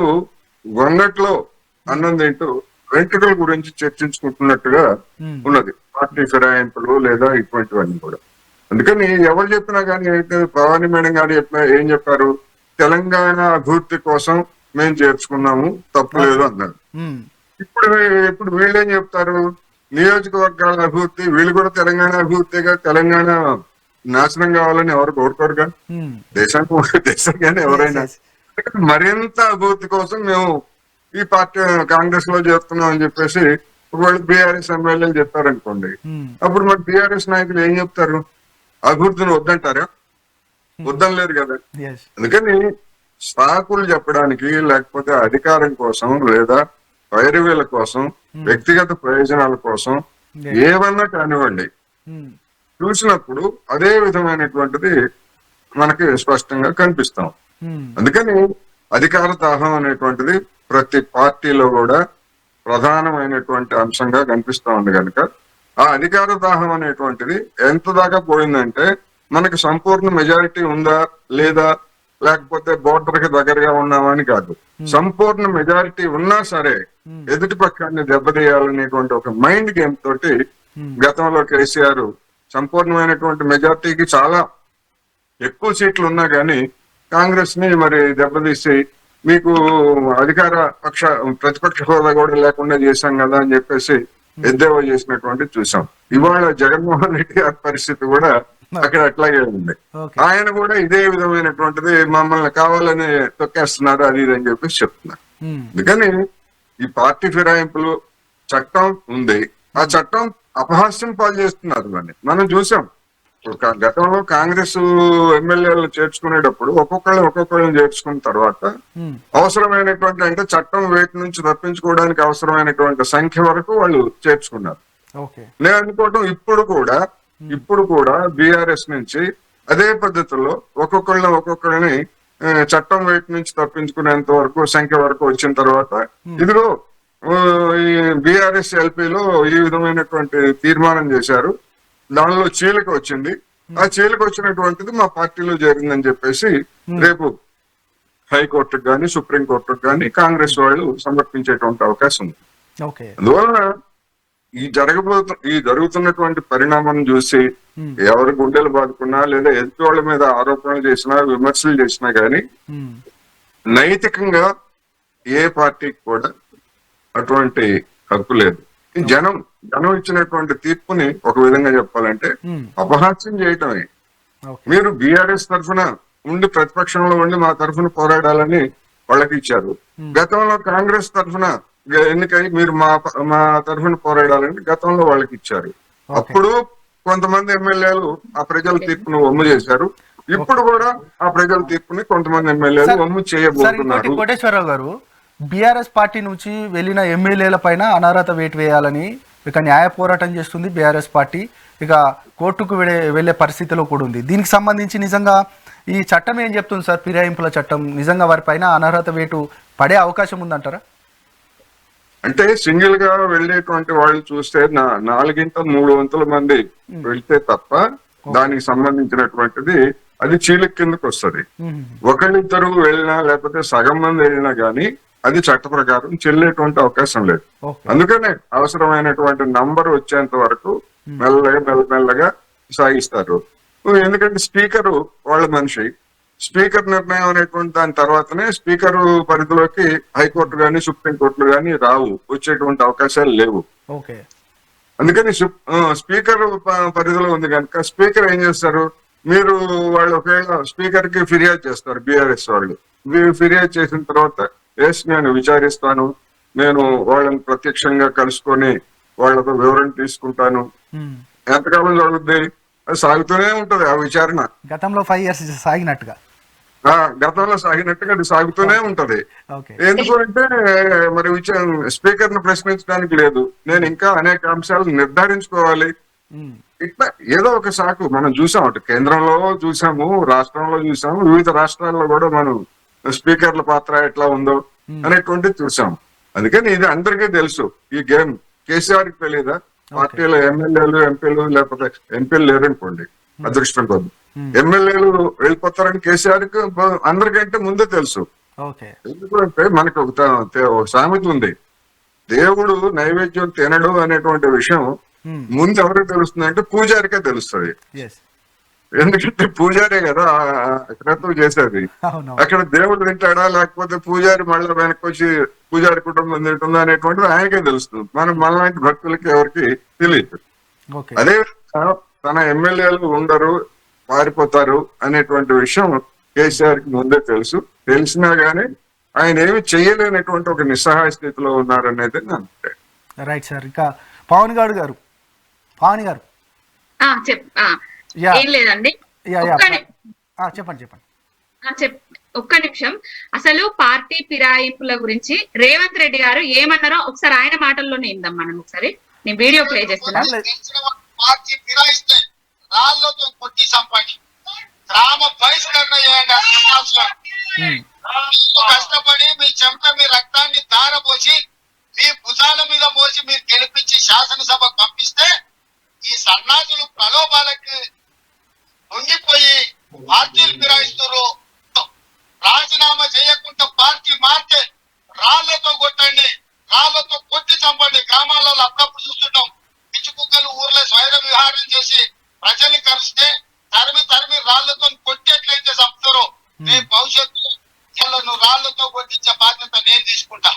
గొంగట్లో అన్నం తింటూ వెంట్రుకల గురించి చర్చించుకుంటున్నట్టుగా ఉన్నది పార్టీ ఫిరాయింపులు లేదా ఇటువంటివన్నీ కూడా. అందుకని ఎవరు చెప్పినా కానీ అయితే భవానీ మేడం గారు చెప్పినా ఏం చెప్పారు, తెలంగాణ అభివృద్ధి కోసం మేము చేర్చుకున్నాము, తప్పు లేదు అన్నారు. ఇప్పుడు వీళ్ళేం చెప్తారు, నియోజకవర్గాల అభివృద్ధి, వీళ్ళు కూడా తెలంగాణ అభివృద్ధిగా, తెలంగాణ నాశనం కావాలని ఎవరు కోరుకోరుగా, దేశంగానే ఎవరైనా. మరింత అభివృద్ధి కోసం మేము ఈ పార్టీ కాంగ్రెస్ లో చేస్తున్నాం అని చెప్పేసి ఒకవేళ బీఆర్ఎస్ ఎమ్మెల్యేలు చెప్పారనుకోండి, అప్పుడు మరి బీఆర్ఎస్ నాయకులు ఏం చెప్తారు, అభివృద్ధిని వద్దంటారా? వద్దనలేరు కదా. అందుకని సాకులు చెప్పడానికి, లేకపోతే అధికారం కోసం లేదా వైరవీల కోసం, వ్యక్తిగత ప్రయోజనాల కోసం ఏమన్నా కానివ్వండి, చూసినప్పుడు అదే విధమైనటువంటిది మనకి స్పష్టంగా కనిపిస్తాం. అందుకని అధికార దాహం అనేటువంటిది ప్రతి పార్టీలో కూడా ప్రధానమైనటువంటి అంశంగా కనిపిస్తా ఉంది కనుక ఆ అధికార దాహం అనేటువంటిది ఎంత దాకా పోయిందంటే మనకి సంపూర్ణ మెజారిటీ ఉందా లేదా లేకపోతే బోర్డర్ కి దగ్గరగా ఉన్నామని కాదు. సంపూర్ణ మెజారిటీ ఉన్నా సరే ఎదుటి పక్షాన్ని దెబ్బతీయాలనేటువంటి ఒక మైండ్ గేమ్ తోటి గతంలో కేసీఆర్ సంపూర్ణమైనటువంటి మెజారిటీకి చాలా ఎక్కువ సీట్లు ఉన్నా గానీ కాంగ్రెస్ ని మరి దెబ్బతీసి మీకు అధికార ప్రతిపక్ష హోదా కూడా లేకుండా చేశాం కదా అని చెప్పేసి ఎద్దేవా చేసినటువంటి చూసాం. ఇవాళ జగన్మోహన్ రెడ్డి గారి పరిస్థితి కూడా అక్కడ అట్లాగే ఉంది. ఆయన కూడా ఇదే విధమైనటువంటిది మమ్మల్ని కావాలని తొక్కేస్తున్నారు అది ఇది అని చెప్పేసి చెప్తున్నారు. అందుకని ఈ పార్టీ ఫిరాయింపులు చట్టం ఉంది, ఆ చట్టం అపహాస్యం పాలు చేస్తున్నారు అని మనం చూసాం. గతంలో కాంగ్రెస్ ఎమ్మెల్యేలు చేర్చుకునేటప్పుడు ఒక్కొక్కళ్ళని చేర్చుకున్న తర్వాత అవసరమైనటువంటి అంటే చట్టం వేటి నుంచి తప్పించుకోవడానికి అవసరమైనటువంటి సంఖ్య వరకు వాళ్ళు చేర్చుకున్నారు. నేను అనుకోవటం ఇప్పుడు కూడా బీఆర్ఎస్ నుంచి అదే పద్ధతిలో ఒక్కొక్కళ్ళని చట్టం వేటి నుంచి తప్పించుకునేంత వరకు సంఖ్య వరకు వచ్చిన తర్వాత ఇదిగో ఈ బీఆర్ఎస్ ఎల్పీలో ఈ విధమైనటువంటి తీర్మానం చేశారు, దానిలో చీలిక వచ్చింది, ఆ చీలిక వచ్చినటువంటిది మా పార్టీలో జరిగిందని చెప్పేసి రేపు హైకోర్టుకు కానీ సుప్రీంకోర్టుకు కానీ కాంగ్రెస్ వాళ్ళు సమర్పించేటువంటి అవకాశం ఉంది. అందువలన ఈ జరుగుతున్నటువంటి పరిణామం చూసి ఎవరి గుండెలు బాదుకున్నా లేదా ఎదుటి వాళ్ళ మీద ఆరోపణలు చేసినా విమర్శలు చేసినా గానీ నైతికంగా ఏ పార్టీకి కూడా అటువంటి హక్కు లేదు. జనం ఇచ్చినటువంటి తీర్పుని ఒక విధంగా చెప్పాలంటే అపహాస్యం చేయటమే. మీరు బీఆర్ఎస్ తరఫున ఉండి ప్రతిపక్షంలో ఉండి మా తరఫున పోరాడాలని వాళ్ళకి ఇచ్చారు. గతంలో కాంగ్రెస్ తరఫున ఎన్నికై మీరు మా తరఫున పోరాడాలని గతంలో వాళ్ళకి ఇచ్చారు. అప్పుడు కొంతమంది ఎమ్మెల్యేలు ఆ ప్రజల తీర్పును వమ్ము చేశారు. ఇప్పుడు కూడా ఆ ప్రజల తీర్పుని కొంతమంది ఎమ్మెల్యేలు వమ్ము చేయబోతున్నారు. కోటేశ్వరరావు గారు, బీఆర్ఎస్ పార్టీ నుంచి వెళ్ళిన ఎమ్మెల్యేల పైన అనర్హత వేటు వేయాలని ఇక న్యాయ పోరాటం చేస్తుంది బీఆర్ఎస్ పార్టీ. ఇక కోర్టుకు వెళ్లే పరిస్థితిలో కూడా ఉంది. దీనికి సంబంధించి నిజంగా ఈ చట్టం ఏం చెప్తుంది సార్? ఫిరాయింపుల చట్టం నిజంగా వారి పైన అనర్హత వేటు పడే అవకాశం ఉందంటారా? అంటే సింగిల్ గా వెళ్లేటువంటి వాళ్ళు చూస్తే 4-3 మంది వెళ్తే తప్ప దానికి సంబంధించినటువంటిది అది చీలిక కిందకు వస్తుంది. ఒకళ్ళిద్దరు వెళ్ళినా లేకపోతే సగం మంది వెళ్ళినా గానీ అది చట్ట ప్రకారం చెల్లేటువంటి అవకాశం లేదు. అందుకనే అవసరమైనటువంటి నంబర్ వచ్చేంత వరకు మెల్లగా సాగిస్తారు. ఎందుకంటే స్పీకరు వాళ్ళ మనిషి, స్పీకర్ నిర్ణయం అనేటువంటి దాని తర్వాతనే స్పీకరు పరిధిలోకి హైకోర్టు గాని సుప్రీంకోర్టులు గాని వచ్చేటువంటి అవకాశాలు లేవు. అందుకని స్పీకర్ పరిధిలో ఉంది కనుక స్పీకర్ ఏం చేస్తారు, వాళ్ళు ఒకవేళ స్పీకర్ కి ఫిర్యాదు చేస్తారు. బీఆర్ఎస్ వాళ్ళు ఫిర్యాదు చేసిన తర్వాత నేను విచారిస్తాను, నేను వాళ్ళని ప్రత్యక్షంగా కలుసుకొని వాళ్ళతో వివరణ తీసుకుంటాను. ఎంతకాలం జరుగుద్ది? అది సాగుతూనే ఉంటది ఆ విచారణ. గతంలో 5 years సాగినట్టుగా అది సాగుతూనే ఉంటది. ఎందుకు అంటే మరి స్పీకర్ ను ప్రశ్నించడానికి లేదు, నేను ఇంకా అనేక అంశాలు నిర్ధారించుకోవాలి. ఇట్లా ఏదో ఒక సాకు మనం చూసాం, అటు కేంద్రంలో చూసాము, రాష్ట్రంలో చూసాము, వివిధ రాష్ట్రాల్లో కూడా మనం స్పీకర్ల పాత్ర ఎట్లా ఉందో అనేటువంటిది చూసాం. అందుకని ఇది అందరికీ తెలుసు ఈ గేమ్. కేసీఆర్ కి తెలియదా? పార్టీలో ఎమ్మెల్యేలు ఎంపీలు లేకపోతే ఎంపీలు లేరనుకోండి, అదృష్టం కొద్ది ఎమ్మెల్యేలు వెళ్ళిపోతారని కేసీఆర్ కి అందరికంటే ముందే తెలుసు. ఎందుకంటే మనకు ఒక సామెత ఉంది, దేవుడు నైవేద్యం తినడు అనేటువంటి విషయం ముందు ఎవరికి తెలుస్తుంది అంటే పూజారికే తెలుస్తుంది. ఎందుకంటే పూజారే కదా క్రతువు చేసేది. అక్కడ దేవుడు తింటాడా లేకపోతే పూజారి మళ్ళీ వెనక్కి వచ్చి పూజారి కుటుంబం తింటుందా అనేటువంటిది ఆయనకే తెలుస్తుంది. మనలాంటి భక్తులకి ఎవరికి తెలియదు. అదే తన ఎమ్మెల్యేలు ఉండరు, పారిపోతారు అనేటువంటి విషయం కేసీఆర్ కి ముందే తెలుసు. తెలిసినా గానీ ఆయన ఏమి చేయలేనటువంటి ఒక నిస్సహాయ స్థితిలో ఉన్నారనేది అంతే. Right sir. ఇంకా పవన్ గారు ఏం లేదండి, చెప్పండి. ఒక్క నిమిషం. అసలు పార్టీ ఫిరాయింపుల గురించి రేవంత్ రెడ్డి గారు ఏమన్నారో ఒకసారి ఆయన మాటల్లోనే ఇందాం మనం. ఒకసారి నేను వీడియో ప్లే చేస్తున్నాను. పార్టీ ఫిరాయిస్తే రాళ్లతో కొట్టి సంపాడి గ్రామ బహిష్కరణ చేయండి. కష్టపడి మీ చెమట మీ రక్తాన్ని ధారపోసి మీ భుజాల మీద మోసి మీరు గెలిపించి శాసనసభకు పంపిస్తే ఈ సన్నాసులు ప్రలోభాలకు లొంగిపోయి పార్టీలు ఫిరాయిస్తారు. రాజీనామా చేయకుండా పార్టీ మారితే రాళ్లతో కొట్టండి, రాళ్లతో కొట్టి చంపండి. గ్రామాలలో అప్పుడప్పుడు చూస్తుంటాం, పిచ్చి కుక్కలు ఊర్లో స్వైర విహారం చేసి ప్రజల్ని కలిస్తే తరిమి రాళ్లతో కొట్టేట్లయితే చంపుతారో రేపు భవిష్యత్తులో నువ్వు రాళ్లతో కొట్టించే బాధ్యత నేను తీసుకుంటా.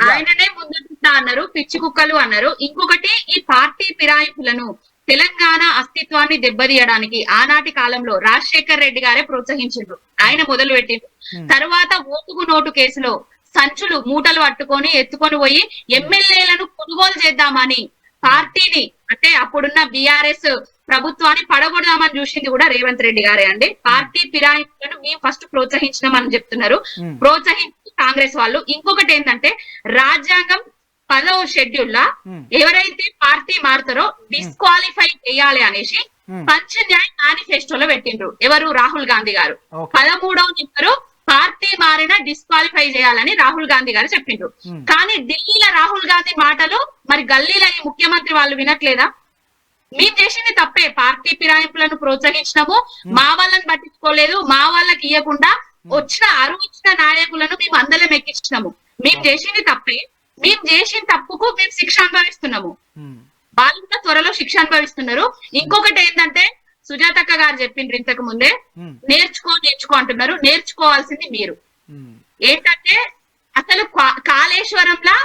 ఆయననే ముందుంటా అన్నారు, పిచ్చి కుక్కలు అన్నారు. ఇంకొకటి, ఈ పార్టీ ఫిరాయింపులను తెలంగాణ అస్తిత్వాన్ని దెబ్బతీయడానికి ఆనాటి కాలంలో రాజశేఖర్ రెడ్డి గారే ప్రోత్సహించారు. ఆయన మొదలు పెట్టిండ్రు. తర్వాత ఓటుకు నోటు కేసులో సంచులు మూటలు పట్టుకొని ఎత్తుకొని పోయి ఎమ్మెల్యేలను కొనుగోలు చేద్దామని పార్టీని, అంటే అప్పుడున్న బీఆర్ఎస్ ప్రభుత్వాన్ని పడగొడదామని చూసింది కూడా రేవంత్ రెడ్డి గారే అండి. పార్టీ ఫిరాయింపులను మేము ఫస్ట్ ప్రోత్సహించినామని చెప్తున్నారు, ప్రోత్సహించి కాంగ్రెస్ వాళ్ళు. ఇంకొకటి ఏంటంటే, రాజ్యాంగం 10వ షెడ్యూల్ లా ఎవరైతే పార్టీ మారుతారో డిస్క్వాలిఫై చేయాలి అనేసి పంచ్ న్యాయ్ మేనిఫెస్టోలో పెట్టిండ్రు. ఎవరు? రాహుల్ గాంధీ గారు. 13వ నెంబరు పార్టీ మారిన డిస్క్వాలిఫై చేయాలని రాహుల్ గాంధీ గారు చెప్పిండ్రు. కానీ ఢిల్లీలో రాహుల్ గాంధీ మాటలు మరి గల్లీలో ఈ ముఖ్యమంత్రి వాళ్ళు వినట్లేదా? మేము చేసింది తప్పే, పార్టీ ఫిరాయింపులను ప్రోత్సహించినాము, మా వాళ్ళని పట్టించుకోలేదు, మా వాళ్ళకి ఇవ్వకుండా వచ్చిన నాయకులను మేము అందలం ఎక్కించినాము. మేము చేసింది తప్పే, మేము చేసిన తప్పుకు మేము శిక్ష అనుభవిస్తున్నాము, వాళ్ళు కూడా త్వరలో శిక్ష అనుభవిస్తున్నారు. ఇంకొకటి ఏంటంటే, సుజాతక్క గారు చెప్పిండ్రు ఇంతకు ముందే, నేర్చుకో అంటున్నారు. నేర్చుకోవాల్సింది మీరు ఏంటంటే, అసలు కాళేశ్వరంలా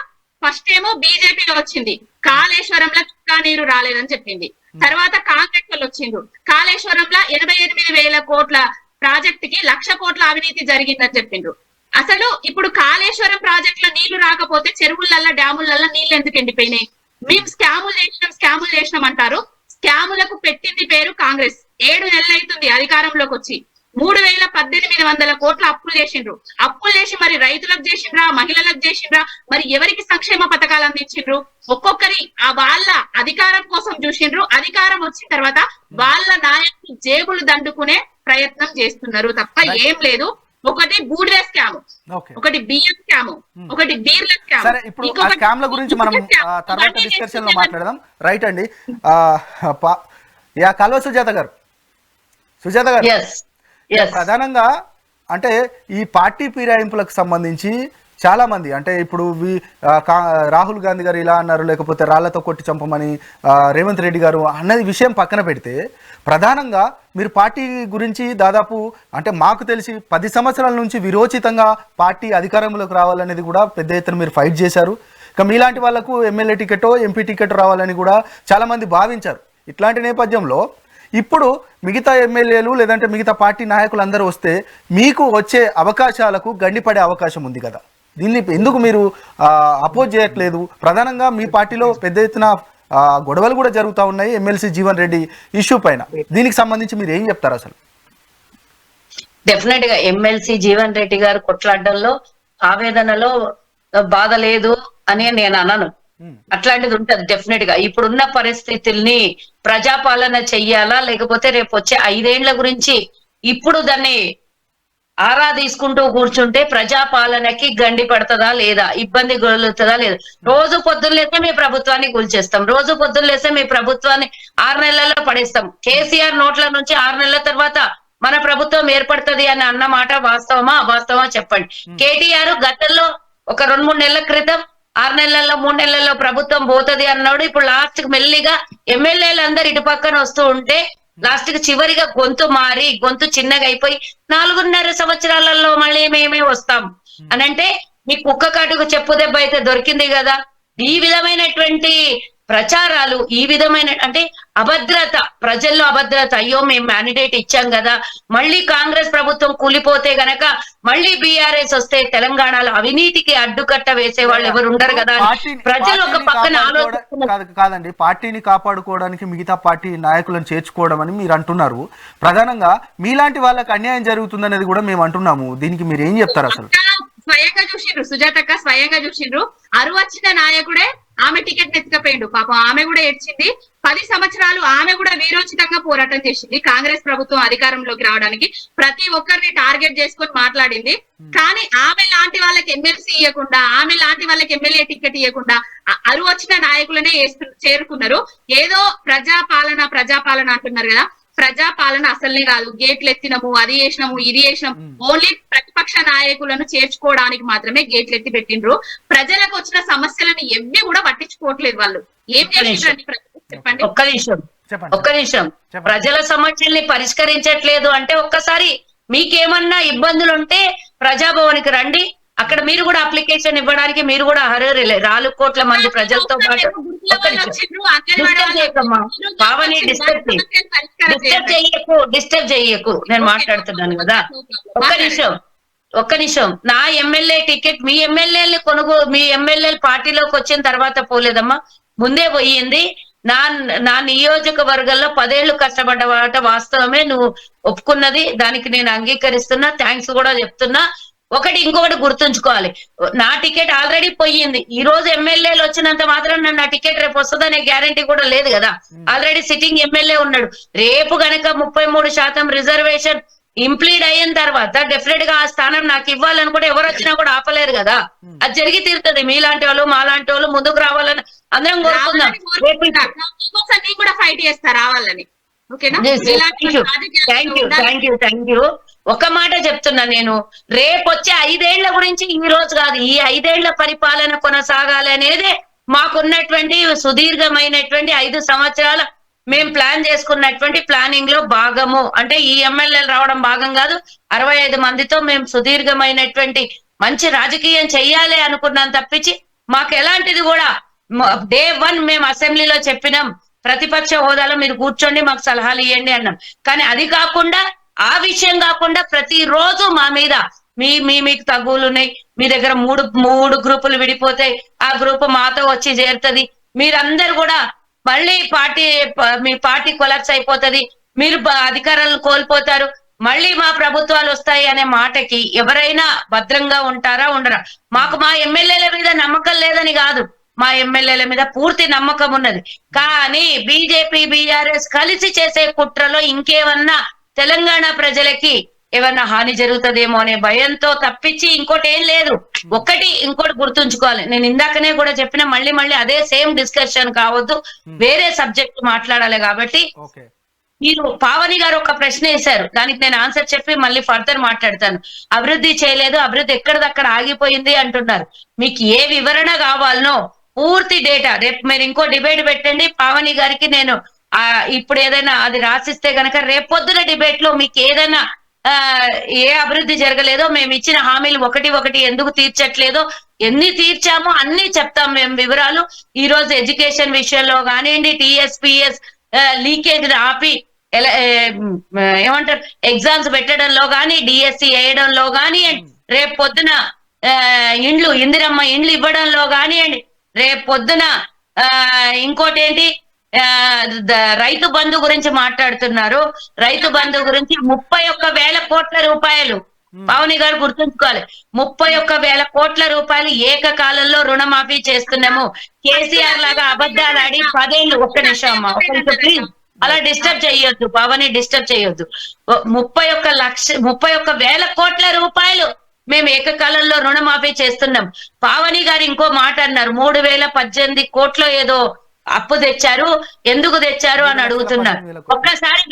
ఫస్ట్ ఏమో బీజేపీ వచ్చింది, కాళేశ్వరంలో చుక్కా నీరు రాలేదని చెప్పింది. తర్వాత కాంగ్రెస్ వాళ్ళు వచ్చిండ్రు, కాళేశ్వరంలో 88,000 కోట్ల ప్రాజెక్ట్ కి 1,00,000 కోట్ల అవినీతి జరిగిందని చెప్పిండ్రు. అసలు ఇప్పుడు కాళేశ్వరం ప్రాజెక్ట్ లో నీళ్లు రాకపోతే చెరువులల్లో డ్యాములల్లో నీళ్లు ఎందుకు ఎండిపోయినాయి? మేము స్కాములు చేసినాం అంటారు. స్కాములకు పెట్టింది పేరు కాంగ్రెస్. 7 నెలలు అవుతుంది అధికారంలోకి వచ్చి. 3,1800 కోట్ల అప్పులు చేసిండ్రు. అప్పులు చేసి మరి రైతులకు చేసిండ్రా, మహిళలకు చేసిండ్రా, మరి ఎవరికి సంక్షేమ పథకాలు అందించిండ్రు? ఒక్కొక్కరి వాళ్ళ అధికారం కోసం చూసిండ్రు. అధికారం వచ్చిన తర్వాత వాళ్ళ నాయకులు జేబులు దండుకునే ప్రయత్నం చేస్తున్నారు తప్ప ఏం లేదు. ఒకటి బూడిద స్కామ్, ఒకటి బియ్యం స్కామ్, ఒకటి బీర్ల స్కామ్. సరే, ఇప్పుడు ఆ స్కామ్ల గురించి మనం తర్వాత డిస్కషన్ లో మాట్లాడదాం. రైట్ అండి. కల్వ సుజాత గారు, ప్రధానంగా అంటే ఈ పార్టీ ఫిరాయింపులకు సంబంధించి చాలా మంది, అంటే ఇప్పుడు రాహుల్ గాంధీ గారు ఇలా అన్నారు, లేకపోతే రాళ్లతో కొట్టి చంపమని రేవంత్ రెడ్డి గారు అన్నది విషయం పక్కన పెడితే, ప్రధానంగా మీరు పార్టీ గురించి దాదాపు, అంటే మాకు తెలిసి 10 సంవత్సరాల నుంచి విరోచితంగా పార్టీ అధికారంలోకి రావాలనేది కూడా పెద్ద ఎత్తున మీరు ఫైట్ చేశారు. ఇక మీలాంటి వాళ్లకు ఎమ్మెల్యే టికెటో ఎంపీ టికెట్ రావాలని కూడా చాలా మంది భావించారు. ఇట్లాంటి నేపథ్యంలో ఇప్పుడు మిగతా ఎమ్మెల్యేలు లేదంటే మిగతా పార్టీ నాయకులు అందరూ వస్తే మీకు వచ్చే అవకాశాలకు గండిపడే అవకాశం ఉంది కదా, దీన్ని ఎందుకు మీరు అపోజ్ చేయట్లేదు? ప్రధానంగా మీ పార్టీలో పెద్ద ఎత్తున గొడవలు కూడా జరుగుతూ ఉన్నాయి ఎమ్మెల్సీ జీవన్ రెడ్డి ఇష్యూ పైన. దీనికి సంబంధించి మీరు ఏం చెప్తారు? అసలు డెఫినెట్ గా ఎమ్మెల్సీ జీవన్ రెడ్డి గారు కొట్లాడడంలో ఆవేదనలో బాధ లేదు అని నేను అనను. అట్లాంటిది ఉంటది డెఫినెట్ గా. ఇప్పుడున్న పరిస్థితుల్ని ప్రజాపాలన చెయ్యాలా, లేకపోతే రేపు వచ్చే 5 ఏళ్ల గురించి ఇప్పుడు దాన్ని ఆరా తీసుకుంటూ కూర్చుంటే ప్రజాపాలనకి గండి పడుతుందా లేదా, ఇబ్బంది కలుగుతుందా లేదా? రోజు పొద్దున్నేస్తే మీ ప్రభుత్వాన్ని కూల్చేస్తాం, రోజు పొద్దున్నేస్తే మీ ప్రభుత్వాన్ని 6 నెలల్లో పడేస్తాం. కేసీఆర్ నోట్ల నుంచి 6 నెలల తర్వాత మన ప్రభుత్వం ఏర్పడుతుంది అని అన్న మాట వాస్తవమా చెప్పండి. కేటీఆర్ గతంలో ఒక 2-3 నెలల క్రితం 6 నెలల్లో 3 నెలల్లో ప్రభుత్వం పోతుంది అన్నాడు. ఇప్పుడు లాస్ట్ కి మెల్లిగా ఎమ్మెల్యేలు అందరు ఇటు పక్కన వస్తూ ఉంటే లాస్ట్ కి చివరిగా గొంతు మారి గొంతు చిన్నగా అయిపోయి 4.5 సంవత్సరాలలో మళ్ళీ మేమే వస్తాం అని అంటే మీ కుక్క కాటుకు చెప్పు దెబ్బ అయితే దొరికింది కదా. ఈ విధమైనటువంటి ప్రచారాలు, ఈ విధమైన అంటే అభద్రత, ప్రజల్లో అభద్రత. అయ్యో మేము మ్యాండేట్ ఇచ్చాం కదా, మళ్ళీ కాంగ్రెస్ ప్రభుత్వం కూలిపోతే గనక మళ్ళీ బీఆర్ఎస్ వస్తే తెలంగాణలో అవినీతికి అడ్డుకట్ట వేసే వాళ్ళు ఎవరు ఉండరు కదా. ప్రజలు ఒక పక్కన కాదండి, పార్టీని కాపాడుకోవడానికి మిగతా పార్టీ నాయకులను చేర్చుకోవడం అని మీరు అంటున్నారు. ప్రధానంగా మీలాంటి వాళ్ళకి అన్యాయం జరుగుతుందనేది కూడా మేము అంటున్నాము. దీనికి మీరు ఏం చెప్తారు? అసలు స్వయంగా చూసిండ్రు, సుజాతక్క స్వయంగా చూసిండ్రు. వచ్చిన నాయకుడే ఆమె టికెట్ ఎత్తుకపోయిండు. పాపం ఆమె కూడా ఏడ్చింది. 10 సంవత్సరాలు ఆమె కూడా వీరోచితంగా పోరాటం చేసింది కాంగ్రెస్ ప్రభుత్వం అధికారంలోకి రావడానికి. ప్రతి ఒక్కరిని టార్గెట్ చేసుకొని మాట్లాడింది. కానీ ఆమె లాంటి వాళ్ళకి ఎమ్మెల్సీ ఇవ్వకుండా, ఆమె లాంటి వాళ్ళకి ఎమ్మెల్యే టికెట్ ఇవ్వకుండా వచ్చిన నాయకులనే చేరుకున్నారు. ఏదో ప్రజాపాలన అంటున్నారు కదా, ప్రజా పాలన అసలే కాదు. గేట్లు ఎత్తినము, అది చేసినాము, ఇది చేసినాము. ఓన్లీ ప్రతిపక్ష నాయకులను చేర్చుకోవడానికి మాత్రమే గేట్లు ఎత్తి పెట్టిండ్రు. ప్రజలకు వచ్చిన సమస్యలను ఎవ్వి కూడా పట్టించుకోవట్లేదు వాళ్ళు. ఏం చేసిండ్రండి చెప్పండి. ఒక్క నిమిషం ప్రజల సమస్యల్ని పరిష్కరించట్లేదు అంటే ఒక్కసారి మీకేమన్నా ఇబ్బందులు ఉంటే ప్రజాభవన్కి రండి. అక్కడ మీరు కూడా అప్లికేషన్ ఇవ్వడానికి మీరు కూడా అర్హులే. 4 కోట్ల మంది ప్రజలతో పాటు. డిస్టర్బ్ చేయకమ్మా పావని, డిస్టర్బ్ చెయ్యకు. నేను మాట్లాడుతున్నాను కదా. ఒక్క నిమిషం నా ఎమ్మెల్యే టికెట్ మీ ఎమ్మెల్యేలు మీ ఎమ్మెల్యేలు పార్టీలోకి వచ్చిన తర్వాత పోలేదమ్మా, ముందే పోయింది. నా నియోజకవర్గంలో 10 ఏళ్లు కష్టపడ్డ వాస్తవమే, నువ్వు ఒప్పుకున్నది. దానికి నేను అంగీకరిస్తున్నా, థ్యాంక్స్ కూడా చెప్తున్నా. ఇంకొకటి గుర్తుంచుకోవాలి, నా టికెట్ ఆల్రెడీ పోయింది. ఈ రోజు ఎమ్మెల్యేలు వచ్చినంత మాత్రం నా టికెట్ రేపు వస్తుందనే గ్యారంటీ కూడా లేదు కదా. ఆల్రెడీ సిట్టింగ్ ఎమ్మెల్యే ఉన్నాడు. రేపు గనక 33% రిజర్వేషన్ ఇంప్లీడ్ అయిన తర్వాత డెఫినెట్ గా ఆ స్థానం నాకు ఇవ్వాలని కూడా ఎవరు వచ్చినా కూడా ఆపలేరు కదా. అది జరిగి తీరుతుంది. మీలాంటి వాళ్ళు మాలాంటి వాళ్ళు ముందుకు రావాలని అందరం కోరుకుందాం. కూడా ఫైట్ చేస్తా రావాలని. Thank you. ఒక మాట చెప్తున్నా నేను, రేపు వచ్చే 5 ఏళ్ల గురించి ఈ రోజు కాదు, ఈ 5 ఏళ్ల పరిపాలన కొనసాగాలి అనేదే మాకున్నటువంటి సుదీర్ఘమైనటువంటి 5 సంవత్సరాల మేము ప్లాన్ చేసుకున్నటువంటి ప్లానింగ్ లో భాగము. అంటే ఈ ఎమ్మెల్యేలు రావడం భాగం కాదు, 65 మందితో మేము సుదీర్ఘమైనటువంటి మంచి రాజకీయం చెయ్యాలి అనుకున్నాం తప్పించి మాకు ఎలాంటిది కూడా డే 1 మేము అసెంబ్లీలో చెప్పినాం, ప్రతిపక్ష హోదాలో మీరు కూర్చోండి మాకు సలహాలు ఇవ్వండి అన్నాం. కానీ అది కాకుండా, ఆ విషయం కాకుండా ప్రతిరోజు మా మీద మీకు తగులు ఉన్నాయి, మీ దగ్గర మూడు గ్రూపులు విడిపోతే ఆ గ్రూపు మాతో వచ్చి చేరుతుంది, మీరందరూ కూడా మళ్ళీ మీ పార్టీ కొలాప్స్ అయిపోతుంది, మీరు అధికారాలను కోల్పోతారు, మళ్ళీ మా ప్రభుత్వాలు వస్తాయి అనే మాటకి ఎవరైనా భద్రంగా ఉంటారా ఉండరా? మాకు మా ఎమ్మెల్యేల మీద నమ్మకం లేదని కాదు, మా ఎమ్మెల్యేల మీద పూర్తి నమ్మకం ఉన్నది. కానీ బీజేపీ బీఆర్ఎస్ కలిసి చేసే కుట్రలో ఇంకేమన్నా తెలంగాణ ప్రజలకి ఏమన్నా హాని జరుగుతుందేమో అనే భయంతో తప్పించి ఇంకోటి ఏం లేదు. ఇంకోటి గుర్తుంచుకోవాలి, నేను ఇందాకనే కూడా చెప్పిన, మళ్ళీ అదే సేమ్ డిస్కషన్ కావద్దు, వేరే సబ్జెక్ట్ మాట్లాడాలి. కాబట్టి మీరు పావని గారు ఒక ప్రశ్న వేశారు, దానికి నేను ఆన్సర్ చెప్పి మళ్ళీ ఫర్దర్ మాట్లాడతాను. అభివృద్ధి చేయలేదు, అభివృద్ధి ఎక్కడిదక్కడ ఆగిపోయింది అంటున్నారు. మీకు ఏ వివరణ కావాలనో పూర్తి డేటా రేపు మీరు ఇంకో డిబేట్ పెట్టండి. పావని గారికి నేను ఇప్పుడు ఏదైనా అది రాసిస్తే గనక రేపొద్దున డిబేట్ లో మీకు ఏదైనా ఏ అభివృద్ధి జరగలేదో, మేము ఇచ్చిన హామీలు ఒకటి ఎందుకు తీర్చట్లేదో, ఎన్ని తీర్చామో అన్ని చెప్తాం మేము వివరాలు. ఈ రోజు ఎడ్యుకేషన్ విషయంలో కానివ్వండి, టీఎస్పీఎస్ లీకేజ్ ఆపి ఏమంటారు ఎగ్జామ్స్ పెట్టడంలో కానీ, డిఎస్సి వేయడంలో కానివ్వండి, రేపు పొద్దున ఇందిరమ్మ ఇండ్లు ఇవ్వడంలో కానివ్వండి, రేపు పొద్దున ఇంకోటి ఏంటి రైతు బంధు గురించి మాట్లాడుతున్నారు. రైతు బంధు గురించి 31,000 కోట్ల రూపాయలు పావని గారు గుర్తుంచుకోవాలి. 31,000 కోట్ల రూపాయలు ఏకకాలంలో రుణమాఫీ చేస్తున్నాము. కేసీఆర్ లాగా అబద్ధాలు ఆడి 10 ఏళ్ళు. ఒక్క నిమిషం అమ్మా, ప్లీజ్ అలా డిస్టర్బ్ చేయొద్దు పావని, డిస్టర్బ్ చేయొద్దు. 31,000 కోట్ల రూపాయలు మేము ఏకకాలంలో రుణమాఫీ చేస్తున్నాం. పావని గారు ఇంకో మాట అన్నారు, 3,018 కోట్లు ఏదో అప్పు తెచ్చారు, ఎందుకు తెచ్చారు అని అడుగుతున్నారు. ఒక్కసారి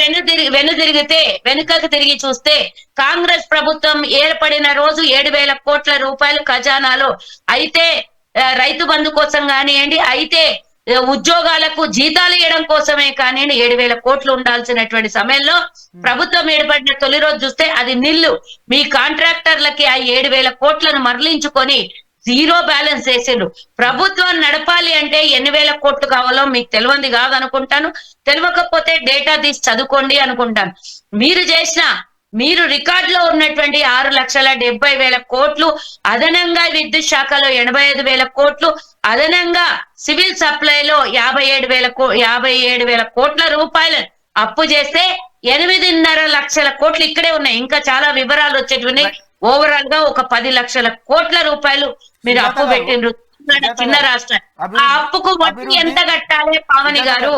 వెనుకకు తిరిగి చూస్తే కాంగ్రెస్ ప్రభుత్వం ఏర్పడిన రోజు 7,000 కోట్ల రూపాయలు ఖజానాలో అయితే రైతు బంధు కోసం కానివ్వండి, అయితే ఉద్యోగాలకు జీతాలు ఇవ్వడం కోసమే కానివ్వండి 7,000 కోట్లు ఉండాల్సినటువంటి సమయంలో ప్రభుత్వం ఏర్పడిన తొలి రోజు చూస్తే అది నిల్లు. మీ కాంట్రాక్టర్లకి ఆ 7,000 కోట్లను మరలించుకొని 0 బ్యాలెన్స్ చేసిండ్రు. ప్రభుత్వం నడపాలి అంటే 8,000 కోట్లు కావాలో మీకు తెలియంది కాదనుకుంటాను. తెలియకపోతే డేటా తీసి చదువుకోండి అనుకుంటాను. మీరు రికార్డులో ఉన్నటువంటి 6,70,000 కోట్లు, అదనంగా విద్యుత్ శాఖలో 85,000 కోట్లు, అదనంగా సివిల్ సప్లైలో 57,000 కోట్ల రూపాయలు అప్పు చేస్తే 8.5 లక్షల కోట్లు ఇక్కడే ఉన్నాయి. ఇంకా చాలా వివరాలు వచ్చేటివి. ఓవరాల్ గా ఒక 10 లక్షల కోట్ల రూపాయలు మీరు అప్పు పెట్టిండ్రు చిన్న రాష్ట్రం. ఆ అప్పుకు వడ్డీ ఎంత కట్టాలి పావని గారు?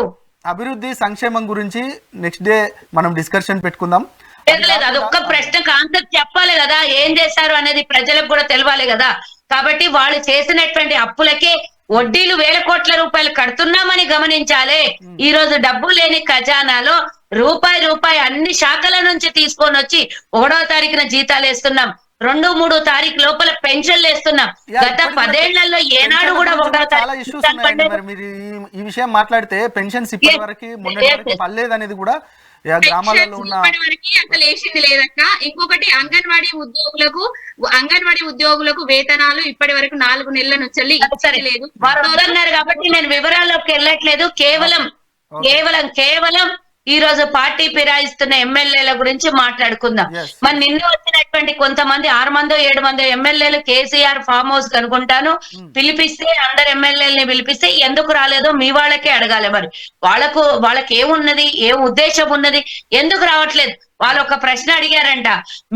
అభివృద్ధి సంక్షేమం గురించి నెక్స్ట్ డే మనం డిస్కషన్ పెట్టుకుందాం. లేదు, అదొక్క ప్రశ్నకు ఆన్సర్ చెప్పాలి కదా, ఏం చేశారు అనేది ప్రజలకు కూడా తెలవాలి కదా. కాబట్టి వాళ్ళు చేసినటువంటి అప్పులకే వడ్డీలు 1,000 కోట్ల రూపాయలు కడుతున్నామని గమనించాలి. ఈ రోజు డబ్బు లేని ఖజానాలో రూపాయి అన్ని శాఖల నుంచి తీసుకొని వచ్చి 1వ తారీఖున జీతాలు వేస్తున్నాం, 2-3 తారీఖు లోపల పెన్షన్లు వేస్తున్నాం. గత 10 ఏళ్లలో ఏనాడు కూడా 1వ చాలా ఇష్యూస్ ఉన్నాయండి. మరి మీరు ఈ విషయం మాట్లాడితే పెన్షన్స్ ఇప్పటి వరకు మొన్నటి వరకు పర్లేదు అనేది కూడా గ్రామాలలో ఉన్న ఇప్పటి వరకు అసలు వేసింది లేదక్క. ఇంకొకటి అంగన్వాడీ ఉద్యోగులకు వేతనాలు ఇప్పటి వరకు 4 నెలల నుంచి లేదు. వారు వద్దన్నారు కాబట్టి నేను వివరాల్లోకి వెళ్ళట్లేదు. కేవలం ఈ రోజు పార్టీ ఫిరాయిస్తున్న ఎమ్మెల్యేల గురించి మాట్లాడుకుందాం. మరి నిన్న వచ్చినటువంటి కొంతమంది 6 మందో 7 మందో ఎమ్మెల్యేలు కేసీఆర్ ఫామ్ హౌస్ కనుకుంటాను పిలిపిస్తే, అందరు ఎమ్మెల్యేలని పిలిపిస్తే ఎందుకు రాలేదో మీ వాళ్ళకే అడగాలి. మరి వాళ్ళకి ఏమున్నది, ఏ ఉద్దేశం ఉన్నది, ఎందుకు రావట్లేదు? వాళ్ళు ఒక ప్రశ్న అడిగారంట.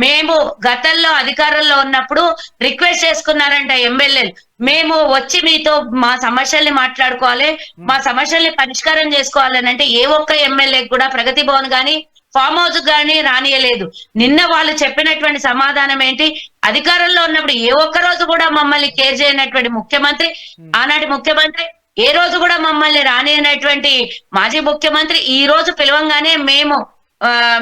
మేము గతంలో అధికారంలో ఉన్నప్పుడు రిక్వెస్ట్ చేసుకున్నారంట ఎమ్మెల్యేలు, మేము వచ్చి మీతో మా సమస్యల్ని మాట్లాడుకోవాలి, మా సమస్యల్ని పరిష్కారం చేసుకోవాలని. అంటే ఏ ఒక్క ఎమ్మెల్యేకి కూడా ప్రగతి భవన్ గాని ఫామ్ హౌస్ గాని రానియలేదు. నిన్న వాళ్ళు చెప్పినటువంటి సమాధానం ఏంటి? అధికారంలో ఉన్నప్పుడు ఏ ఒక్క రోజు కూడా మమ్మల్ని కేర్ చేయనటువంటి ముఖ్యమంత్రి, ఆనాటి ముఖ్యమంత్రి, ఏ రోజు కూడా మమ్మల్ని రానియనటువంటి మాజీ ముఖ్యమంత్రి ఈ రోజు పిలవంగానే మేము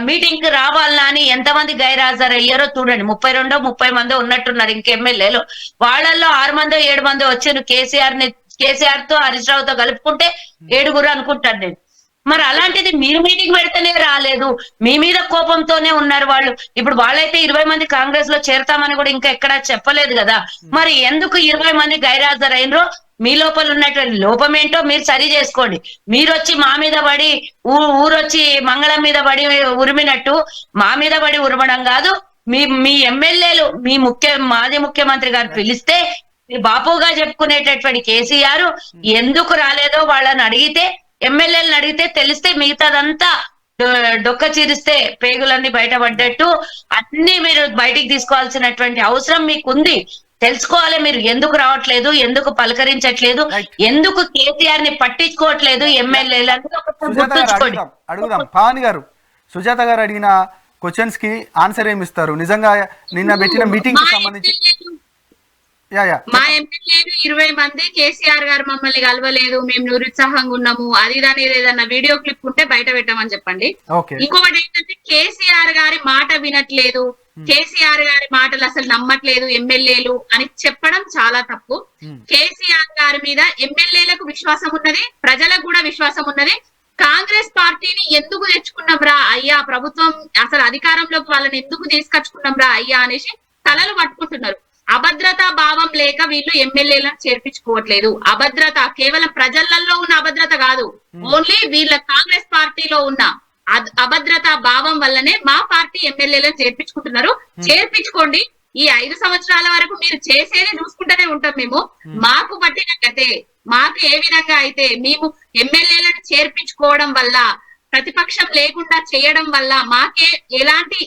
మీటింగ్ కి రావాలన్నా అని ఎంతమంది గైరాజర్ అయ్యారో చూడండి. 32-30 మంది ఉన్నట్టున్నారు ఇంక ఎమ్మెల్యేలు. వాళ్ళల్లో 6 మందో 7 మందో వచ్చారు. కేసీఆర్ తో హరీష్ రావుతో కలుపుకుంటే 7 అనుకుంటాను నేను. మరి అలాంటిది మీరు మీటింగ్ పెడితేనే రాలేదు, మీ మీద కోపంతోనే ఉన్నారు వాళ్ళు. ఇప్పుడు వాళ్ళైతే 20 మంది కాంగ్రెస్ లో చేరతామని కూడా ఇంకా ఎక్కడా చెప్పలేదు కదా. మరి ఎందుకు 20 మంది గైరాజర్ అయినరో, మీ లోపల ఉన్నటువంటి లోపం ఏంటో మీరు సరి చేసుకోండి. మీరు వచ్చి మా మీద పడి ఊరొచ్చి మంగళం మీద పడి ఉరిమినట్టు మా మీద పడి ఉరమడం కాదు. మీ ఎమ్మెల్యేలు మాజీ ముఖ్యమంత్రి గారు పిలిస్తే బాపుగా చెప్పుకునేటటువంటి కేసీఆర్ ఎందుకు రాలేదో వాళ్ళని అడిగితే, ఎమ్మెల్యేలను అడిగితే తెలిస్తే మిగతాదంతా డొక్క చీరిస్తే పేగులన్నీ బయటపడ్డట్టు అన్ని మీరు బయటికి తీసుకోవాల్సినటువంటి అవసరం మీకుంది. తెలుసుకోవాలి మీరు ఎందుకు రావట్లేదు, ఎందుకు పలకరించట్లేదు, ఎందుకు కేసీఆర్ ని పట్టించుకోవట్లేదు ఎమ్మెల్యేలు. అడుగుదాం. పవన్ గారు, సుజాత గారు అడిగిన క్వశ్చన్స్ కి ఆన్సర్ ఏమి ఇస్తారు? నిజంగా నిన్న పెట్టిన మీటింగ్ కి సంబంధించి మా ఎమ్మెల్యేలు 20 మంది కేసీఆర్ గారు మమ్మల్ని కలవలేదు, మేము నిరుత్సాహంగా ఉన్నాము, అది దాని ఏదన్నా వీడియో క్లిప్ ఉంటే బయట పెట్టమని చెప్పండి. ఇంకొకటి ఏంటంటే కేసీఆర్ గారి మాట వినట్లేదు, కేసీఆర్ గారి మాటలు అసలు నమ్మట్లేదు ఎమ్మెల్యేలు అని చెప్పడం చాలా తప్పు. కేసీఆర్ గారి మీద ఎమ్మెల్యేలకు విశ్వాసం ఉన్నది, ప్రజలకు కూడా విశ్వాసం ఉన్నది. కాంగ్రెస్ పార్టీని ఎందుకు తెచ్చుకున్నాం రా అయ్యా, ప్రభుత్వం అసలు అధికారంలోకి వాళ్ళని ఎందుకు తీసుకొచ్చుకున్నాం రా అయ్యా అనేసి తలలు పట్టుకుంటున్నారు. అభద్రతా భావం లేక వీళ్ళు ఎమ్మెల్యేలను చేర్పించుకోవట్లేదు. అభద్రత కేవలం ప్రజలలో ఉన్న అభద్రత కాదు, ఓన్లీ వీళ్ళ కాంగ్రెస్ పార్టీలో ఉన్న అభద్రతా భావం వల్లనే మా పార్టీ ఎమ్మెల్యేలను చేర్పించుకుంటున్నారు. చేర్పించుకోండి. ఈ 5 సంవత్సరాల వరకు మీరు చేసేది చూసుకుంటూనే ఉంటాం మేము. మాకు పట్టిన గతే, మాకు ఏ విధంగా అయితే మేము ఎమ్మెల్యేలను చేర్పించుకోవడం వల్ల, ప్రతిపక్షం లేకుండా చేయడం వల్ల మాకే ఎలాంటి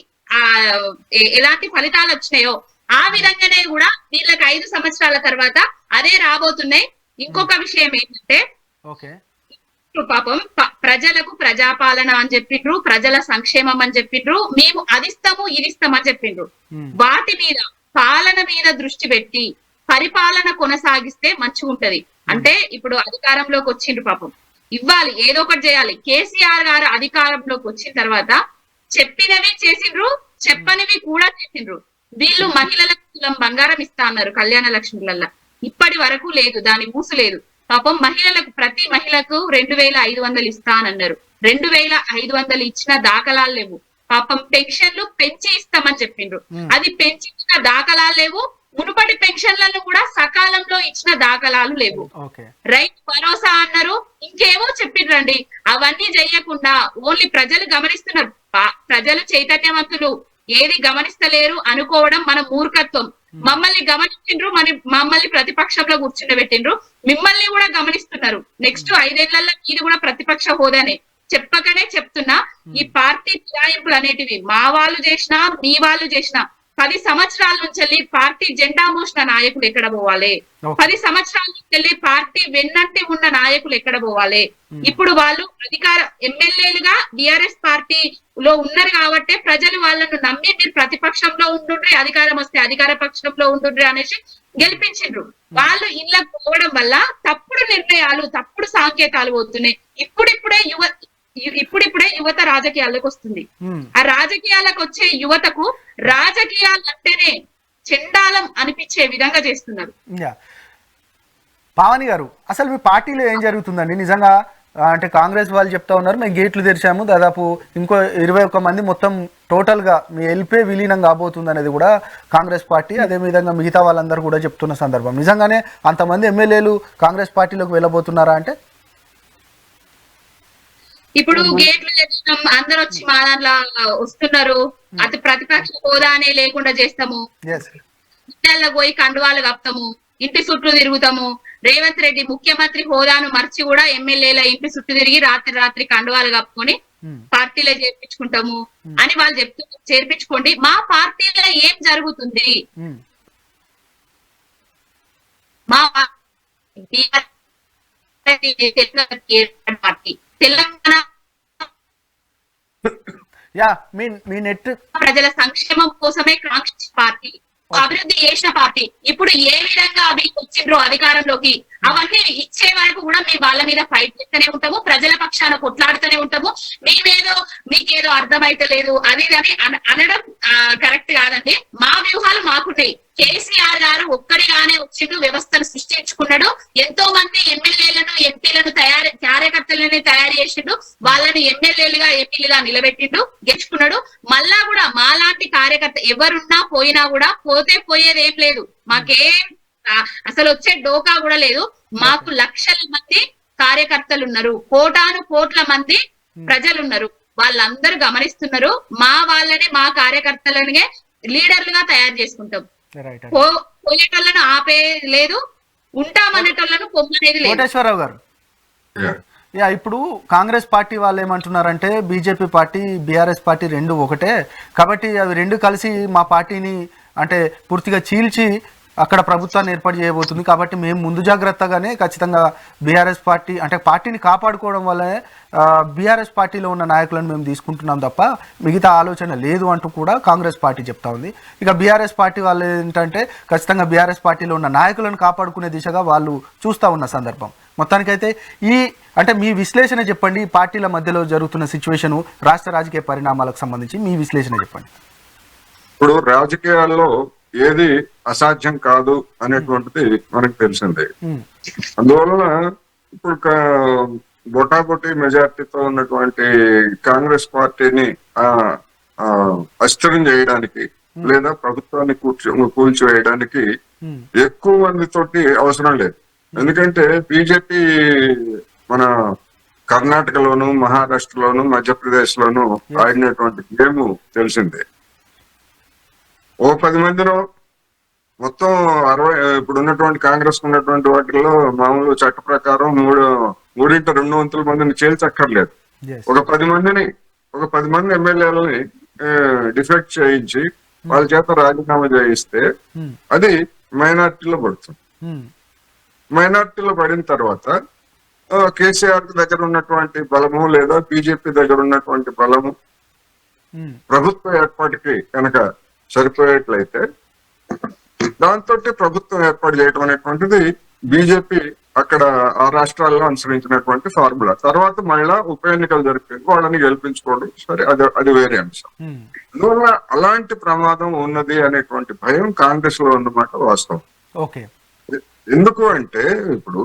ఫలితాలు వచ్చినాయో ఆ విధంగానే కూడా వీళ్ళకి 5 సంవత్సరాల తర్వాత అదే రాబోతున్నాయి. ఇంకొక విషయం ఏంటంటే పాపం ప్రజలకు ప్రజాపాలన అని చెప్పిండ్రు, ప్రజల సంక్షేమం అని చెప్పిండ్రు, మేము అదిస్తాము ఇదిస్తామని చెప్పిండ్రు. వాటి మీద పాలన మీద దృష్టి పెట్టి పరిపాలన కొనసాగిస్తే మంచిగా ఉంటది. అంటే ఇప్పుడు అధికారంలోకి వచ్చిండ్రు, పాపం ఇవ్వాలి, ఏదో ఒకటి చేయాలి. కేసీఆర్ గారు అధికారంలోకి వచ్చిన తర్వాత చెప్పినవి చేసిండ్రు, చెప్పనివి కూడా చేసిండ్రు. వీళ్ళు మహిళలకు బంగారం ఇస్తా అన్నారు కళ్యాణ లక్ష్మిలల్లా, ఇప్పటి వరకు లేదు, దాని ఊసు లేదు. పాపం మహిళలకు, ప్రతి మహిళకు 2500 ఇస్తా అని అన్నారు. 2500 ఇచ్చిన దాఖలాలు లేవు. పాపం పెన్షన్లు పెంచి ఇస్తామని చెప్పిండ్రు, అది పెంచిన దాఖలాలు లేవు. మునుపటి పెన్షన్లను కూడా సకాలంలో ఇచ్చిన దాఖలాలు లేవు. రైతు భరోసా అన్నారు, ఇంకేమో చెప్పిండ్రండి. అవన్నీ చేయకుండా ఓన్లీ ప్రజలు గమనిస్తున్నారు. ప్రజలు చైతన్యవంతులు, ఏది గమనిస్తలేరు అనుకోవడం మన మూర్ఖత్వం. మమ్మల్ని గమనించిండ్రు, మమ్మల్ని ప్రతిపక్షంలో కూర్చుండబెట్టిండ్రు, మిమ్మల్ని కూడా గమనిస్తున్నారు. నెక్స్ట్ 5 ఏళ్లలో ఇది కూడా ప్రతిపక్ష హోదానే. చెప్పకనే చెప్తున్నా, ఈ పార్టీ ఫిరాయింపులు అనేటివి మా వాళ్ళు చేసినా మీ వాళ్ళు చేసినా 10 సంవత్సరాల నుంచి పార్టీ జెండా మోసిన నాయకులు ఎక్కడ పోవాలి, 10 సంవత్సరాల నుంచి పార్టీ వెన్నంటి ఉన్న నాయకులు ఎక్కడ పోవాలి. ఇప్పుడు వాళ్ళు ఎమ్మెల్యేలుగా బిఆర్ఎస్ పార్టీలో ఉన్నారు కాబట్టి ప్రజలు వాళ్ళను నమ్మి మీరు ప్రతిపక్షంలో ఉండుండ్రి, అధికారం వస్తే అధికార పక్షంలో ఉండుండ్రి అనేసి గెలిపించిండ్రు. వాళ్ళు ఇళ్ళకు పోవడం వల్ల తప్పుడు నిర్ణయాలు, తప్పుడు సంకేతాలు పోతున్నాయి. ఇప్పుడిప్పుడే ఇప్పుడిప్పుడే యువత రాజకీయాల్లోకి వస్తుంది. ఉమ్, ఆ రాజకీయాలకు వచ్చే యువతకు రాజకీయాలు అంటేనే చెండాలం అనిపించే విధంగా చేస్తున్నారు. యా. పావని గారు, అసలు మీ పార్టీలో ఏం జరుగుతుందండి నిజంగా? అంటే కాంగ్రెస్ వాళ్ళు చెప్తా ఉన్నారు మేము గేట్లు తెరిచాము, దాదాపు ఇంకో 21 మంది మొత్తం టోటల్గా మీ ఎల్పే విలీనం కాబోతుంది అనేది కూడా కాంగ్రెస్ పార్టీ, అదేవిధంగా మిగతా వాళ్ళందరూ కూడా చెప్తున్న సందర్భం. నిజంగానే అంతమంది ఎమ్మెల్యేలు కాంగ్రెస్ పార్టీలోకి వెళ్ళబోతున్నారా? అంటే ఇప్పుడు గేట్లు తెచ్చినాం, అందరు వచ్చి మా దాంట్లో వస్తున్నారు, అతి ప్రతిపక్ష హోదానే లేకుండా చేస్తాము, ఎస్, ఇంట్లో పోయి కండువాలు కప్తాము, ఇంటి చుట్టూ తిరుగుతాము, రేవంత్ రెడ్డి ముఖ్యమంత్రి హోదాను మర్చి కూడా ఎమ్మెల్యేల ఇంటి చుట్టూ తిరిగి రాత్రి కండువాలు కప్పుకొని పార్టీలో చేర్పించుకుంటాము అని వాళ్ళు చేర్పించుకోండి. మా పార్టీలో ఏం జరుగుతుంది? మా పార్టీ తెలంగాణ యా, మీ నెట్ ప్రజల సంక్షేమం కోసమే కాంక్షించే పార్టీ, అభివృద్ధి చేసిన పార్టీ. ఇప్పుడు ఏ విధంగా అభివృద్ధి వచ్చిండ్రో అధికారంలోకి అవన్నీ ఇచ్చే వరకు కూడా మేము వాళ్ళ మీద ఫైట్ చేస్తూనే ఉంటాము, ప్రజల పక్షాన కొట్లాడుతూనే ఉంటాము. మీకేదో అర్థమైతే లేదు అది అనడం కరెక్ట్ కాదండి. మా వ్యూహాలు మాకున్నాయి. కేసీఆర్ గారు ఒక్కడిగానే వచ్చిండు, వ్యవస్థను సృష్టించుకున్నాడు, ఎంతో మంది ఎమ్మెల్యేలను ఎంపీలను కార్యకర్తలని తయారు చేసిండు, వాళ్ళని ఎంపీలుగా నిలబెట్టిండు, గెలుచుకున్నాడు. మళ్ళా కూడా మాలాంటి కార్యకర్త ఎవరున్నా పోయినా కూడా పోయేది ఏం లేదు, మాకేం అసలు వచ్చే డోకా కూడా లేదు. మాకు లక్షల మంది కార్యకర్తలు ఉన్నారు, కోట్ల మంది ప్రజలు ఉన్నారు, వాళ్ళందరూ గమనిస్తున్నారు. మా వాళ్ళని మా కార్యకర్తలనే లీడర్లుగా తయారు చేసుకుంటాం. పోయేటోళ్ళను ఆపే లేదు, ఉంటామనేటోళ్ళను పొమ్మనేది లేదు. కోటేశ్వరరావు గారు, యా, ఇప్పుడు కాంగ్రెస్ పార్టీ వాళ్ళు ఏమంటున్నారంటే బీజేపీ పార్టీ బీఆర్ఎస్ పార్టీ రెండు ఒకటే కాబట్టి అవి రెండు కలిసి మా పార్టీని అంటే పూర్తిగా చీల్చి అక్కడ ప్రభుత్వాన్ని ఏర్పాటు చేయబోతుంది కాబట్టి మేము ముందు జాగ్రత్తగానే ఖచ్చితంగా బీఆర్ఎస్ పార్టీ అంటే పార్టీని కాపాడుకోవడం వల్లనే బీఆర్ఎస్ పార్టీలో ఉన్న నాయకులను మేము తీసుకుంటున్నాం తప్ప మిగతా ఆలోచన లేదు అంటూ కూడా కాంగ్రెస్ పార్టీ చెప్తా ఉంది. ఇక బీఆర్ఎస్ పార్టీ వాళ్ళు ఏంటంటే ఖచ్చితంగా బీఆర్ఎస్ పార్టీలో ఉన్న నాయకులను కాపాడుకునే దిశగా వాళ్ళు చూస్తూ ఉన్న సందర్భం. మొత్తానికైతే అంటే మీ విశ్లేషణ చెప్పండి, ఈ పార్టీల మధ్యలో జరుగుతున్న సిచ్యువేషను, రాష్ట్ర రాజకీయ పరిణామాలకు సంబంధించి మీ విశ్లేషణ చెప్పండి. ఇప్పుడు రాజకీయాల్లో ఏది అసాధ్యం కాదు అనేటువంటిది మనకు తెలిసిందే. అందువలన ఇప్పుడు బొటాబొటి మెజార్టీతో ఉన్నటువంటి కాంగ్రెస్ పార్టీని అస్థిరం చేయడానికి లేదా ప్రభుత్వాన్ని కూల్చివేయడానికి ఎక్కువ మందితోటి అవసరం లేదు. ఎందుకంటే బీజేపీ మన కర్ణాటకలోను మహారాష్ట్రలోను మధ్యప్రదేశ్ లోను ఆడినటువంటి గేమ్ తెలిసిందే. ఓ 10 మందిలో మొత్తం 60 ఇప్పుడు ఉన్నటువంటి కాంగ్రెస్ ఉన్నటువంటి వాటిల్లో మామూలు చట్ట ప్రకారం 3/2 మందిని చేల్చక్కర్లేదు. ఒక 10 మంది ఎమ్మెల్యేలని డిఫెక్ట్ చేయించి వాళ్ళ చేత రాజీనామా చేయిస్తే అది మైనార్టీలో పడుతుంది. మైనార్టీలో పడిన తర్వాత కేసీఆర్ దగ్గర ఉన్నటువంటి బలము లేదా బీజేపీ దగ్గర ఉన్నటువంటి బలము ప్రభుత్వ ఏర్పాటుకి కనుక సరిపోయేట్లయితే దాంతో ప్రభుత్వం ఏర్పాటు చేయడం అనేటువంటిది బీజేపీ అక్కడ ఆ రాష్ట్రాల్లో అనుసరించినటువంటి ఫార్ములా. తర్వాత మళ్ళా ఉప ఎన్నికలు జరిపి వాళ్ళని గెలిపించుకోవడం సరే, అది వేరే అంశం. అందువల్ల అలాంటి ప్రమాదం ఉన్నది అనేటువంటి భయం కాంగ్రెస్ లో ఉన్నమాట వాస్తవం. ఎందుకు అంటే ఇప్పుడు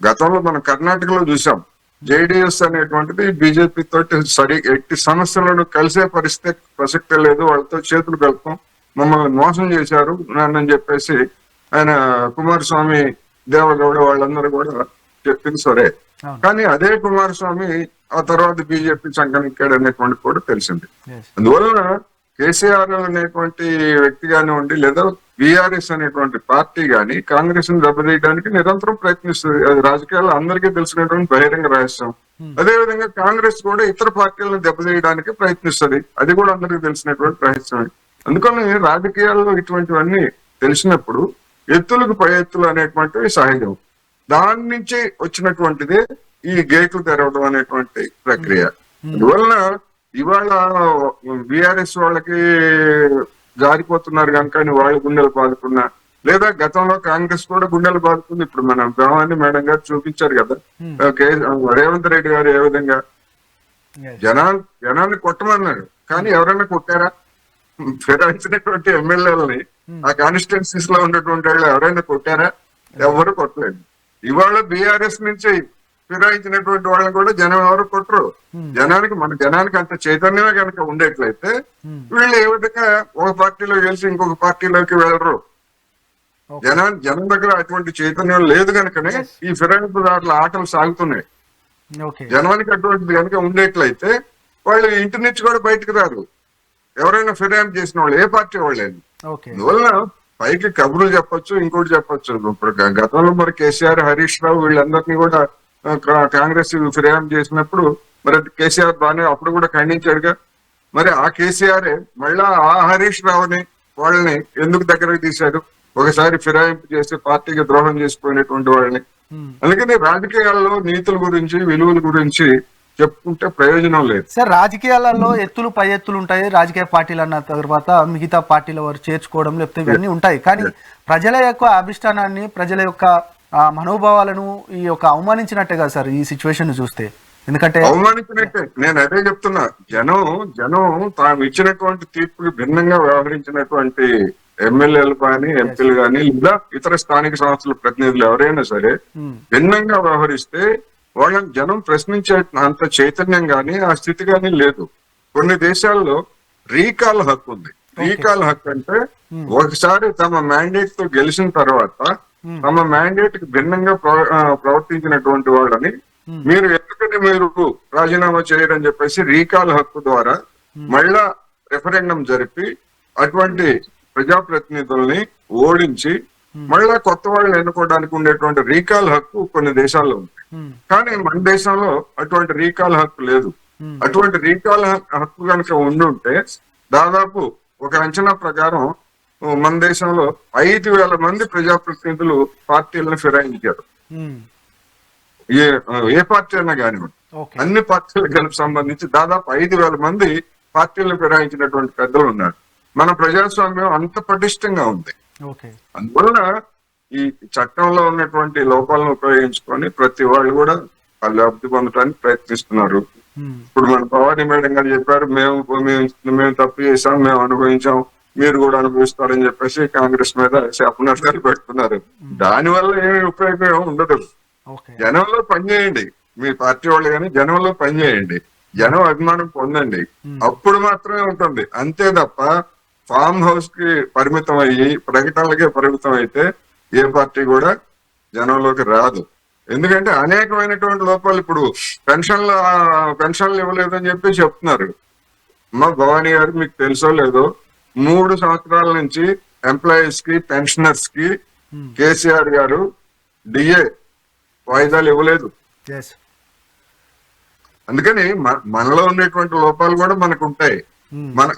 గతంలో మనం కర్ణాటకలో చూసాం, జేడీఎస్ అనేటువంటిది బీజేపీ తోటి ఎట్టి సమస్యలను కలిసే ప్రసక్తే లేదు, వాళ్ళతో చేతులు కలుపుతాం, మమ్మల్ని మోసం చేశారు అని చెప్పేసి ఆయన కుమారస్వామి దేవగౌడ వాళ్ళందరూ కూడా చెప్పింది సరే. కానీ అదే కుమారస్వామి ఆ తర్వాత బీజేపీ సంఘనిక్కాడు అనేటువంటి కూడా తెలిసింది. అందువలన కేసీఆర్ అనేటువంటి వ్యక్తి కానివ్వండి లేదా బీఆర్ఎస్ అనేటువంటి పార్టీ గాని కాంగ్రెస్ ని దెబ్బతీయడానికి నిరంతరం ప్రయత్నిస్తుంది. అది రాజకీయాల్లో అందరికీ తెలిసినటువంటి బహిరంగ రహస్యం. అదే విధంగా కాంగ్రెస్ కూడా ఇతర పార్టీలను దెబ్బతీయడానికి ప్రయత్నిస్తుంది, అది కూడా అందరికీ తెలిసినటువంటి రహస్యం. అందుకని రాజకీయాల్లో ఇటువంటివన్నీ తెలిసినప్పుడు ఎత్తులకు పై ఎత్తులు అనేటువంటివి సహజం. దాని నుంచి వచ్చినటువంటిదే ఈ గేట్లు తెరవడం అనేటువంటి ప్రక్రియ. అందువలన ఇవాళ బీఆర్ఎస్ వాళ్ళకి జారిపోతున్నారు కనుక వాళ్ళ గుండెలు బాదుకున్నా లేదా గతంలో కాంగ్రెస్ కూడా గుండెలు బాదుతుంది. ఇప్పుడు మన భవానీ మేడం గారు చూపించారు కదా, రేవంత్ రెడ్డి గారు ఏ విధంగా జనాన్ని కొట్టమన్నాడు, కానీ ఎవరైనా కొట్టారా? ఫిరాయించినటువంటి ఎమ్మెల్యేలని ఆ కాన్స్టిట్యున్సీస్ లో ఉన్నటువంటి వాళ్ళు ఎవరైనా కొట్టారా? ఎవరు కొట్టలేదు. ఇవాళ బీఆర్ఎస్ నుంచి ఫిరాయించినటువంటి వాళ్ళని కూడా జనం ఎవరు కొట్టరు. మన జనానికి అంత చైతన్యమే కనుక ఉండేట్లయితే వీళ్ళు ఏ విధంగా ఒక పార్టీలో గెలిచి ఇంకొక పార్టీలోకి వెళ్ళరు. జనం దగ్గర అటువంటి చైతన్యం లేదు కనుకనే ఈ ఫిరాయింపుదారుల ఆటలు సాగుతున్నాయి. జనానికి అటువంటిది కనుక ఉండేట్లయితే వాళ్ళు ఇంటి నుంచి కూడా బయటకు రారు. ఎవరైనా ఫిరాయింపు చేసిన వాళ్ళు ఏ పార్టీ వాళ్ళేది. అందువల్ల పైకి కబుర్లు చెప్పొచ్చు, ఇంకోటి చెప్పొచ్చు. ఇప్పుడు గతంలో మరి కేసీఆర్, హరీష్ రావు వీళ్ళందరినీ కూడా కాంగ్రెస్ ఫిర్యాదు చేసినప్పుడు మరి కేసీఆర్ బాగానే అప్పుడు కూడా ఖండించాడుగా. మరి ఆ కేసీఆర్ మళ్ళా ఆ హరీష్ రావుని వాళ్ళని ఎందుకు దగ్గరకు తీశారు? ఒకసారి ఫిరాయింపు చేసి పార్టీకి ద్రోహం చేసిపోయినటువంటి వాళ్ళని. అందుకని రాజకీయాల్లో నీతుల గురించి, విలువల గురించి చెప్పుకుంటే ప్రయోజనం లేదు సార్. రాజకీయాలలో ఎత్తులు పై ఎత్తులు ఉంటాయి. రాజకీయ పార్టీలు అన్న తర్వాత మిగతా పార్టీల వారు చేర్చుకోవడం లేకపోతే ఇవన్నీ ఉంటాయి. కానీ ప్రజల యొక్క అభిష్టానాన్ని, ప్రజల యొక్క మనోభావాలను ఈ యొక్క అవమానించినట్టుగా సార్ ఈ సిచ్యువేషన్ చూస్తే. ఎందుకంటే అవమానించినట్టే నేను అదే చెప్తున్నా. జనం తాము ఇచ్చినటువంటి తీర్పుకి భిన్నంగా వ్యవహరించినటువంటి ఎమ్మెల్యేలు కానీ, ఎంపీలు కానీ, లేదా ఇతర స్థానిక సంస్థల ప్రతినిధులు ఎవరైనా సరే భిన్నంగా వ్యవహరిస్తే వాళ్ళని జనం ప్రశ్నించే అంత చైతన్యం గానీ ఆ స్థితి గానీ లేదు. కొన్ని దేశాల్లో రీకాల్ హక్కు ఉంది. రీకాల్ హక్కు అంటే ఒకసారి తమ మ్యాండేట్ తో గెలిచిన తర్వాత తమ మ్యాండేట్ కి భిన్నంగా ప్రవర్తించినటువంటి వాళ్ళని మీరు ఎందుకని మీరు రాజీనామా చేయరని చెప్పేసి రీకాల్ హక్కు ద్వారా మళ్ళా రెఫరెండం జరిపి అటువంటి ప్రజాప్రతినిధుల్ని ఓడించి మళ్ళా కొత్త వాళ్ళని ఎన్నుకోవడానికి ఉండేటువంటి రీకాల్ హక్కు కొన్ని దేశాల్లో ఉంది. కానీ మన దేశంలో అటువంటి రీకాల్ హక్కు లేదు. అటువంటి రీకాల్ హక్కు కనుక ఉండుంటే దాదాపు ఒక అంచనా ప్రకారం మన దేశంలో 5,000 మంది ప్రజాప్రతినిధులు పార్టీలను ఫిరాయించారు. ఏ పార్టీ అయినా కానివ్వండి, అన్ని పార్టీలకు సంబంధించి దాదాపు 5,000 మంది పార్టీలను ఫిరాయించినటువంటి పెద్దలు ఉన్నారు. మన ప్రజాస్వామ్యం అంత పటిష్టంగా ఉంది. అందువల్ల ఈ చట్టంలో ఉన్నటువంటి లోపాలను ఉపయోగించుకొని ప్రతి వాళ్ళు కూడా లబ్ధి పొందడానికి ప్రయత్నిస్తున్నారు. ఇప్పుడు మన భవానీ మేడం గారు చెప్పారు, మేము తప్పు చేశాం, మేము అనుభవించాం, మీరు కూడా అనుభవిస్తారని చెప్పేసి కాంగ్రెస్ మీద శాపనార్థాలు పెడుతున్నారు. దానివల్ల ఏమి ఉపయోగం ఉండదు. జనంలో పనిచేయండి, మీ పార్టీ వాళ్ళు కానీ జనంలో పనిచేయండి, జనం అభిమానం పొందండి, అప్పుడు మాత్రమే ఉంటుంది. అంతే తప్ప ఫామ్ హౌస్ కి పరిమితం అయ్యి ప్రకటనలకే పరిమితం అయితే ఏ పార్టీ కూడా జనంలోకి రాదు. ఎందుకంటే అనేకమైనటువంటి లోపాలు. ఇప్పుడు పెన్షన్లు ఇవ్వలేదని చెప్పి చెప్తున్నారు. మా భవానీ గారు మీకు తెలుసో లేదో 3 సంవత్సరాల నుంచి ఎంప్లాయీస్ కి, పెన్షనర్స్ కి కేసీఆర్ గారు డిఏ వాయిదాలు ఇవ్వలేదు. అందుకని మనలో ఉండేటువంటి లోపాలు కూడా మనకు ఉంటాయి.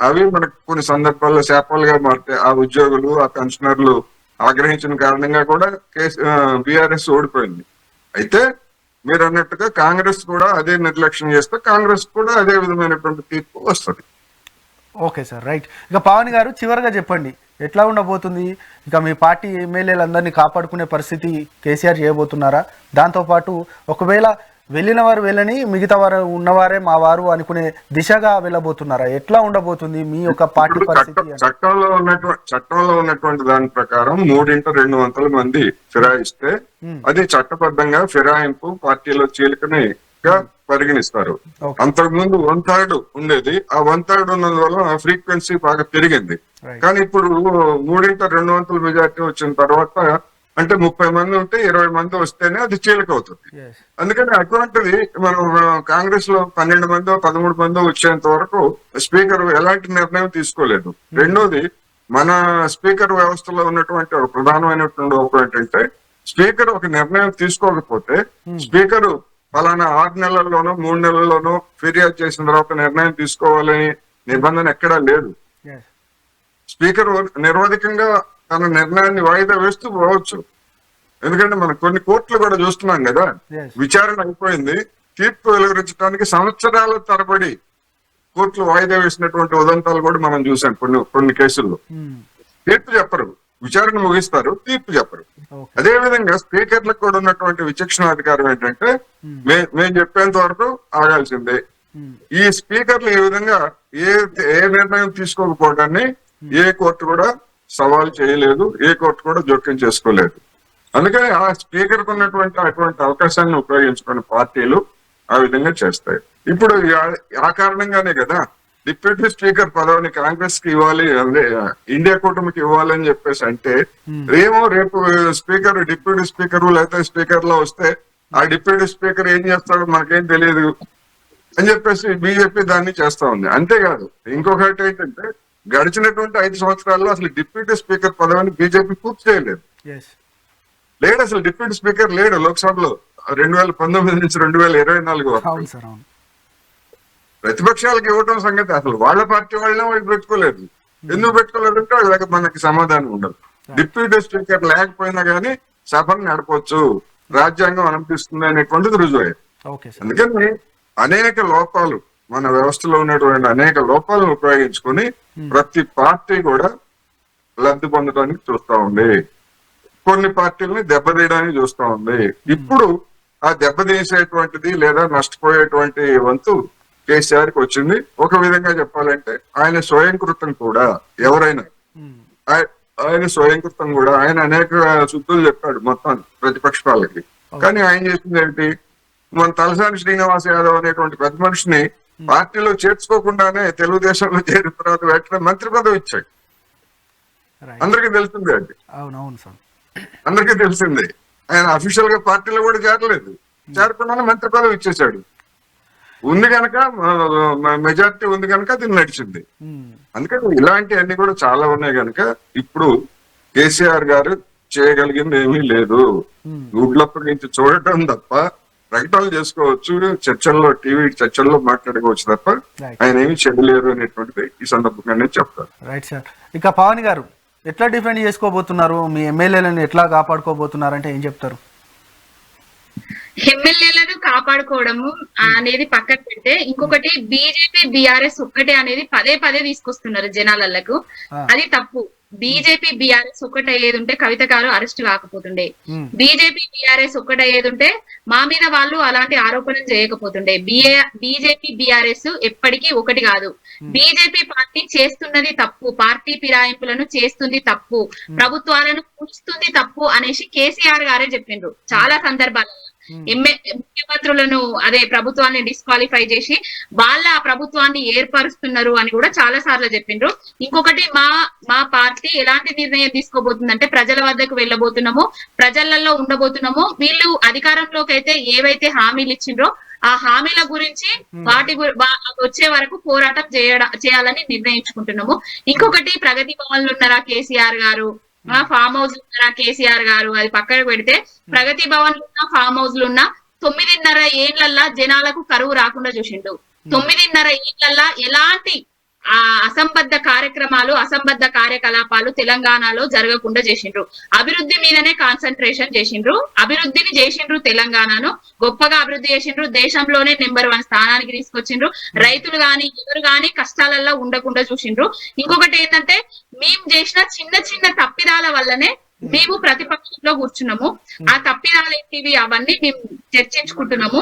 అవి మనకు కొన్ని సందర్భాల్లో శాపాలుగా మారుతాయి. ఆ ఉద్యోగులు, ఆ పెన్షనర్లు ఆగ్రహించిన కారణంగా కూడా బీఆర్ఎస్ ఓడిపోయింది. అయితే మీరు అన్నట్టుగా కాంగ్రెస్ కూడా అదే నిర్లక్ష్యం చేస్తే కాంగ్రెస్ కూడా అదే విధమైనటువంటి తీర్పు వస్తుంది. Okay sir, right. ఇక పవన్ గారు చివరిగా చెప్పండి, ఎట్లా ఉండబోతుంది? ఇక మీ పార్టీ ఎమ్మెల్యేలందరినీ కాపాడుకునే పరిస్థితి కేసీఆర్ చేయబోతున్నారా? దాంతోపాటు ఒకవేళ వెళ్ళిన వారు వెళ్ళని, మిగతా వారు ఉన్నవారే మా వారు అనుకునే దిశగా వెళ్ళబోతున్నారా? ఎట్లా ఉండబోతుంది మీ యొక్క పార్టీ పరిస్థితి? చట్టంలో ఉన్నటువంటి దాని ప్రకారం 3/2 మంది ఫిరాయిస్తే అది చట్టబద్ధంగా ఫిరాయింపు, పార్టీలో చీలికనిగా పరిగణిస్తారు. అంతకుముందు 1/3 ఉండేది. ఆ 1/3 ఉన్నందువల్ల ఫ్రీక్వెన్సీ బాగా పెరిగింది. కానీ ఇప్పుడు 3/2 మెజార్టీ వచ్చిన తర్వాత అంటే 30 మంది ఉంటే 20 మంది వస్తేనే అది చీలిక అవుతుంది. అందుకని అటువంటిది మనం కాంగ్రెస్ లో 12 మందో 13 మందో వచ్చేంత వరకు స్పీకర్ ఎలాంటి నిర్ణయం తీసుకోలేదు. రెండోది, మన స్పీకర్ వ్యవస్థలో ఉన్నటువంటి ఒక ప్రధానమైనటువంటి లోపం ఏంటంటే స్పీకర్ ఒక నిర్ణయం తీసుకోకపోతే స్పీకర్ ఫలానా 6 నెలల్లోనో 3 నెలల్లోనో ఫిర్యాదు చేసిన తర్వాత నిర్ణయం తీసుకోవాలని నిబంధన ఎక్కడా లేదు. స్పీకర్ నిరవధికంగా తన నిర్ణయాన్ని వాయిదా వేస్తూ పోవచ్చు. ఎందుకంటే మనం కొన్ని కోర్టులు కూడా చూస్తున్నాం కదా, విచారణ అయిపోయింది, తీర్పు వెలువరించడానికి సంవత్సరాల తరబడి కోర్టులు వాయిదా వేసినటువంటి ఉదంతాలు కూడా మనం చూసాం కొన్ని కేసుల్లో. తీర్పు చెప్పరు, విచారణ ముగిస్తారు, తీర్పు చెప్పరు. ఓకే. అదే విధంగా స్పీకర్లకు కూడా ఉన్నటువంటి విచక్షణ అధికారం ఏంటంటే మేము చెప్పేంత వరకు ఆగాల్సిందే. ఈ స్పీకర్లు ఈ విధంగా ఏ నిర్ణయం తీసుకోకపోవడాన్ని ఏ కోర్టు కూడా సవాల్ చేయలేదు, ఏ కోర్టు కూడా జోక్యం చేసుకోలేదు. అందుకని ఆ స్పీకర్ కు ఉన్నటువంటి అటువంటి అవకాశాన్ని ఉపయోగించుకునే పార్టీలు ఆ విధంగా చేస్తాయి. ఇప్పుడు ఆ కారణంగానే కదా డిప్యూటీ స్పీకర్ పదవిని కాంగ్రెస్ కి ఇవ్వాలి, అదే ఇండియా కూటమికి ఇవ్వాలని చెప్పేసి అంటే రేపు స్పీకర్ డిప్యూటీ స్పీకర్ లేకపోతే స్పీకర్ లో వస్తే ఆ డిప్యూటీ స్పీకర్ ఏం చేస్తాడో మనకేం తెలియదు అని చెప్పేసి బీజేపీ దాన్ని చేస్తా ఉంది. అంతేకాదు ఇంకొకటి ఏంటంటే గడిచినటువంటి 5 సంవత్సరాల్లో అసలు డిప్యూటీ స్పీకర్ పదవిని బీజేపీ పూర్తి చేయలేదు. లేడు, అసలు డిప్యూటీ స్పీకర్ లేడు లోక్సభలో 2019 నుంచి 2024 వరకు. ప్రతిపక్షాలకు ఇవ్వటం సంగతి అసలు వాళ్ళ పార్టీ వాళ్ళనే వాళ్ళు పెట్టుకోలేదు. ఎందుకు పెట్టుకోలేదంటే వాళ్ళకి మనకి సమాధానం ఉండదు. డిప్యూటీ స్పీకర్ లేకపోయినా గానీ సభను నడపవచ్చు, రాజ్యాంగం అనుమతిస్తుంది అనేటువంటిది రుజువయ్యేది. అందుకని అనేక లోపాలు మన వ్యవస్థలో ఉన్నటువంటి అనేక లోపాలను ఉపయోగించుకొని ప్రతి పార్టీ కూడా లబ్ధి పొందడానికి చూస్తా ఉంది, కొన్ని పార్టీలని దెబ్బతీయడానికి చూస్తా ఉంది. ఇప్పుడు ఆ దెబ్బతీసేటువంటిది లేదా నష్టపోయేటువంటి వంతు కేసీఆర్ కి వచ్చింది. ఒక విధంగా చెప్పాలంటే ఆయన స్వయంకృతం కూడా, ఎవరైనా ఆయన స్వయంకృతం కూడా. ఆయన అనేక శుద్ధులు చెప్పాడు మొత్తం ప్రతిపక్ష వాళ్ళకి, కానీ ఆయన చేసింది ఏంటి, మన తలసాని శ్రీనివాస్ యాదవ్ అనేటువంటి పెద్ద మనిషిని పార్టీలో చేర్చుకోకుండానే తెలుగుదేశంలో చేరిన తర్వాత వెంటనే మంత్రి పదవి ఇచ్చాడు. అందరికీ తెలిసిందే అండి, అందరికీ తెలిసిందే. ఆయన అఫీషియల్ గా పార్టీలో కూడా చేరలేదు, చేరకుండానే మంత్రి పదవి ఇచ్చేశాడు. ఉంది కనుక మెజారిటీ ఉంది కనుక అది నడిచింది. అందుకని ఇలాంటి అన్ని కూడా చాలా ఉన్నాయి కనుక ఇప్పుడు కేసీఆర్ గారు చేయగలిగింది ఏమీ లేదు. గుడ్లప్పటి నుంచి చూడటం తప్ప, ప్రకటనలు చేసుకోవచ్చు, చర్చల్లో టీవీ చర్చల్లో మాట్లాడుకోవచ్చు తప్ప ఆయన ఏమి చేయలేరు అనేటువంటిది ఈ సందర్భంగా నేను చెప్తాను. Right sir. ఇక పవన్ గారు ఎట్లా డిఫెండ్ చేసుకోబోతున్నారు, మీ ఎమ్మెల్యేలను ఎట్లా కాపాడుకోబోతున్నారు అంటే ఏం చెప్తారు? ఎమ్మెల్యేలను కాపాడుకోవడము అనేది పక్కన పెడితే, ఇంకొకటి బీజేపీ బీఆర్ఎస్ ఒక్కటే అనేది పదే పదే తీసుకొస్తున్నారు జనాలకు. అది తప్పు. బీజేపీ బీఆర్ఎస్ ఒక్కటయ్యేది ఉంటే కవిత గారు అరెస్ట్ కాకపోతుండే. బీజేపీ బీఆర్ఎస్ ఒక్కటయ్యేది ఉంటే మా మీద వాళ్ళు అలాంటి ఆరోపణలు చేయకపోతుండే. బీజేపీ బీఆర్ఎస్ ఎప్పటికీ ఒకటి కాదు. బీజేపీ పార్టీ చేస్తున్నది తప్పు, పార్టీ ఫిరాయింపులను చేస్తుంది తప్పు, ప్రభుత్వాలను కూర్చుతుంది తప్పు అనేసి కేసీఆర్ గారే చెప్పిండ్రు చాలా సందర్భాలలో. ముఖ్యమంత్రులను అదే ప్రభుత్వాన్ని డిస్క్వాలిఫై చేసి వాళ్ళ ప్రభుత్వాన్ని ఏర్పరుస్తున్నారు అని కూడా చాలా సార్లు చెప్పిండ్రు. ఇంకొకటి మా పార్టీ ఎలాంటి నిర్ణయం తీసుకోబోతుందంటే, ప్రజల వద్దకు వెళ్ళబోతున్నామో, ప్రజలలో ఉండబోతున్నామో, వీళ్ళు అధికారంలోకి అయితే ఏవైతే హామీలు ఇచ్చిండ్రో ఆ హామీల గురించి వాటి వచ్చే వరకు పోరాటం చేయాలని నిర్ణయించుకుంటున్నాము. ఇంకొకటి ప్రగతి భవన్లు ఉన్నారా కేసీఆర్ గారు, ఫామ్ హౌస్ ఉన్నారా కేసీఆర్ గారు, అది పక్కన పెడితే ప్రగతి భవన్ ఉన్నా ఫామ్ హౌస్ లున్నా 9.5 ఏళ్లల్లా జనాలకు కరువు రాకుండా చూసిండు. 9.5 ఏళ్లల్లా ఎలాంటి అసంబద్ధ కార్యక్రమాలు, అసంబద్ధ కార్యకలాపాలు తెలంగాణలో జరగకుండా చేసిండ్రు. అభివృద్ధి మీదనే కాన్సన్ట్రేషన్ చేసిండ్రు, అభివృద్ధిని చేసిండ్రు, తెలంగాణను గొప్పగా అభివృద్ధి చేసిండ్రు, దేశంలోనే నెంబర్ 1 స్థానానికి తీసుకొచ్చిండ్రు. రైతులు గాని ఎవరు గాని కష్టాలలో ఉండకుండా చూసిండ్రు. ఇంకొకటి ఏంటంటే, మేము చేసిన చిన్న చిన్న తప్పిదాల వల్లనే మేము ప్రతిపక్షంలో కూర్చున్నాము. ఆ తప్పిదాలు ఏంటివి అవన్నీ మేము చర్చించుకుంటున్నాము.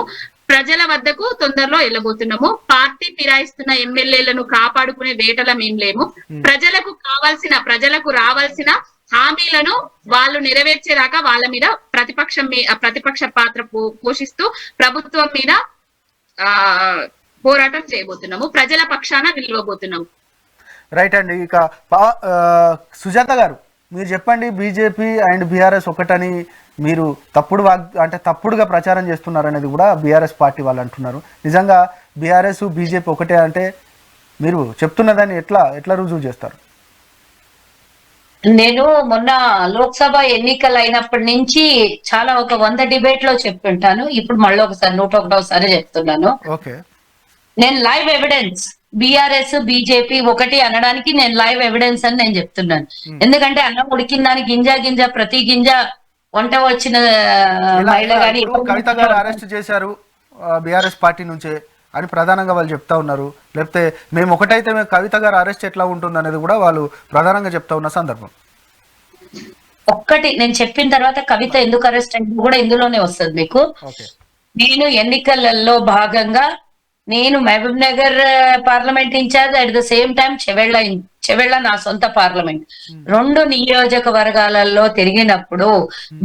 ప్రజల వద్దకు తొందరలో వెళ్ళబోతున్నాము. పార్టీ ఫిరాయిస్తున్న ఎమ్మెల్యేలను కాపాడుకునే వేటల మేము లేము. ప్రజలకు రావాల్సిన హామీలను వాళ్ళు నెరవేర్చేదాకా వాళ్ళ మీద ప్రతిపక్ష పాత్ర పోషిస్తూ ప్రభుత్వం మీద పోరాటం చేయబోతున్నాము. ప్రజల పక్షాన నిలవబోతున్నాము. రైట్ అండి. ఇక సుజాత గారు మీరు చెప్పండి, బీజేపీ అండ్ బీఆర్ఎస్ ఒకటని మీరు తప్పుడుగా ప్రచారం చేస్తున్నారనేది కూడా బీఆర్ఎస్ పార్టీ వాళ్ళు అంటున్నారు. నిజంగా బీఆర్ఎస్ బీజేపీ ఒకటే అంటే మీరు చెప్తున్నదాన్ని ఎట్లా రుజువు చేస్తారు? నేను మొన్న లోక్సభ ఎన్నికలు అయినప్పటి నుంచి చాలా ఒక 100 డిబేట్ లో చెప్తుంటాను. ఇప్పుడు మళ్ళీ ఒకసారి 101వ చెప్తున్నాను. నేను లైవ్ ఎవిడెన్స్ బీఆర్ఎస్ బీజేపీ ఒకటి అనడానికి నేను లైవ్ ఎవిడెన్స్ అని నేను చెప్తున్నాను. ఎందుకంటే అన్నం ఉడికిన దాని గింజ ప్రతి గింజ వంట వచ్చిన మహిళ గాని కవిత గారు అరెస్ట్ చేశారు బీఆర్ఎస్ పార్టీ నుంచే అని ప్రధానంగా వాళ్ళు చెప్తా ఉన్నారు. లేకపోతే మేము ఒకటైతే కవిత గారు అరెస్ట్ ఎట్లా ఉంటుంది అనేది కూడా వాళ్ళు ప్రధానంగా చెప్తా ఉన్న సందర్భం. ఒక్కటి నేను చెప్పిన తర్వాత కవిత ఎందుకు అరెస్ట్ అయింది కూడా ఇందులోనే వస్తుంది మీకు. ఓకే. నేను ఎన్నికలలో భాగంగా నేను Mahabubnagar parliament in charge, at the same time Chevella నా సొంత పార్లమెంట్. 2 నియోజకవర్గాలలో తిరిగినప్పుడు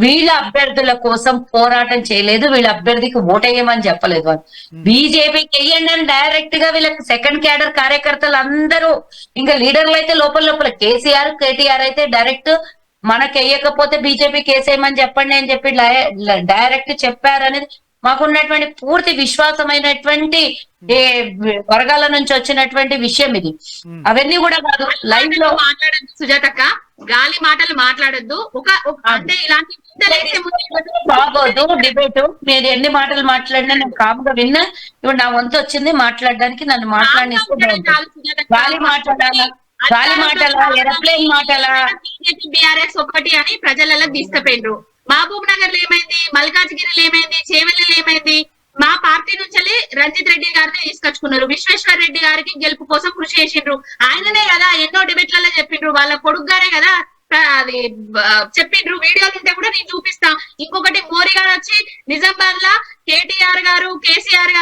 వీళ్ళ అభ్యర్థుల కోసం పోరాటం చేయలేదు, వీళ్ళ అభ్యర్థికి ఓటేయమని చెప్పలేదు. వాళ్ళు బీజేపీకి వెయ్యండి అని డైరెక్ట్ గా వీళ్ళకి సెకండ్ క్యాడర్ కార్యకర్తలు అందరూ, ఇంకా లీడర్లు అయితే లోపల కేసీఆర్ కేటీఆర్ అయితే డైరెక్ట్ మనకి వేయకపోతే బీజేపీకి వేసేయమని చెప్పండి అని చెప్పి డైరెక్ట్ చెప్పారనేది మాకున్నటువంటి పూర్తి విశ్వాసమైనటువంటి వర్గాల నుంచి వచ్చినటువంటి విషయం ఇది. అవన్నీ కూడా కాదు, లైవ్ లో మాట్లాడద్దు సుజాతక్క, గాలి మాటలు మాట్లాడొద్దు. అంటే ఇలాంటి బాగోదు డిబేట్. మీరు ఎన్ని మాటలు మాట్లాడినా నేను కాముగా విన్నా. ఇప్పుడు నా వంతు వచ్చింది మాట్లాడడానికి, నన్ను మాట్లాడిస్తే గాలి మాటలా ఏరోప్లేన్ మాటలా బీఆర్ఎస్ ఒకటి అని ప్రజలలో తీసుకుపోయిండ్రు. మహబూబ్ నగర్ లో ఏమైంది, మల్కాజ్గిరిలో ఏమైంది, చేవెళ్ళలో ఏమైంది? మా పార్టీ నుంచి రంజిత్ రెడ్డి గారిని తీసుకొచ్చుకున్నారు. విశ్వేశ్వర్ రెడ్డి గారికి గెలుపు కోసం కృషి చేసిండ్రు. ఆయననే కదా ఎన్నో డిబేట్లలో చెప్పిండ్రు, వాళ్ళ కొడుకు గారే కదా అది చెప్పిండ్రు. వీడియోలు ఉంటే కూడా నేను చూపిస్తా. ఇంకొకటి మోరీ గారు వచ్చి నిజామాబాద్ లా కేటీఆర్ గారు కేసీఆర్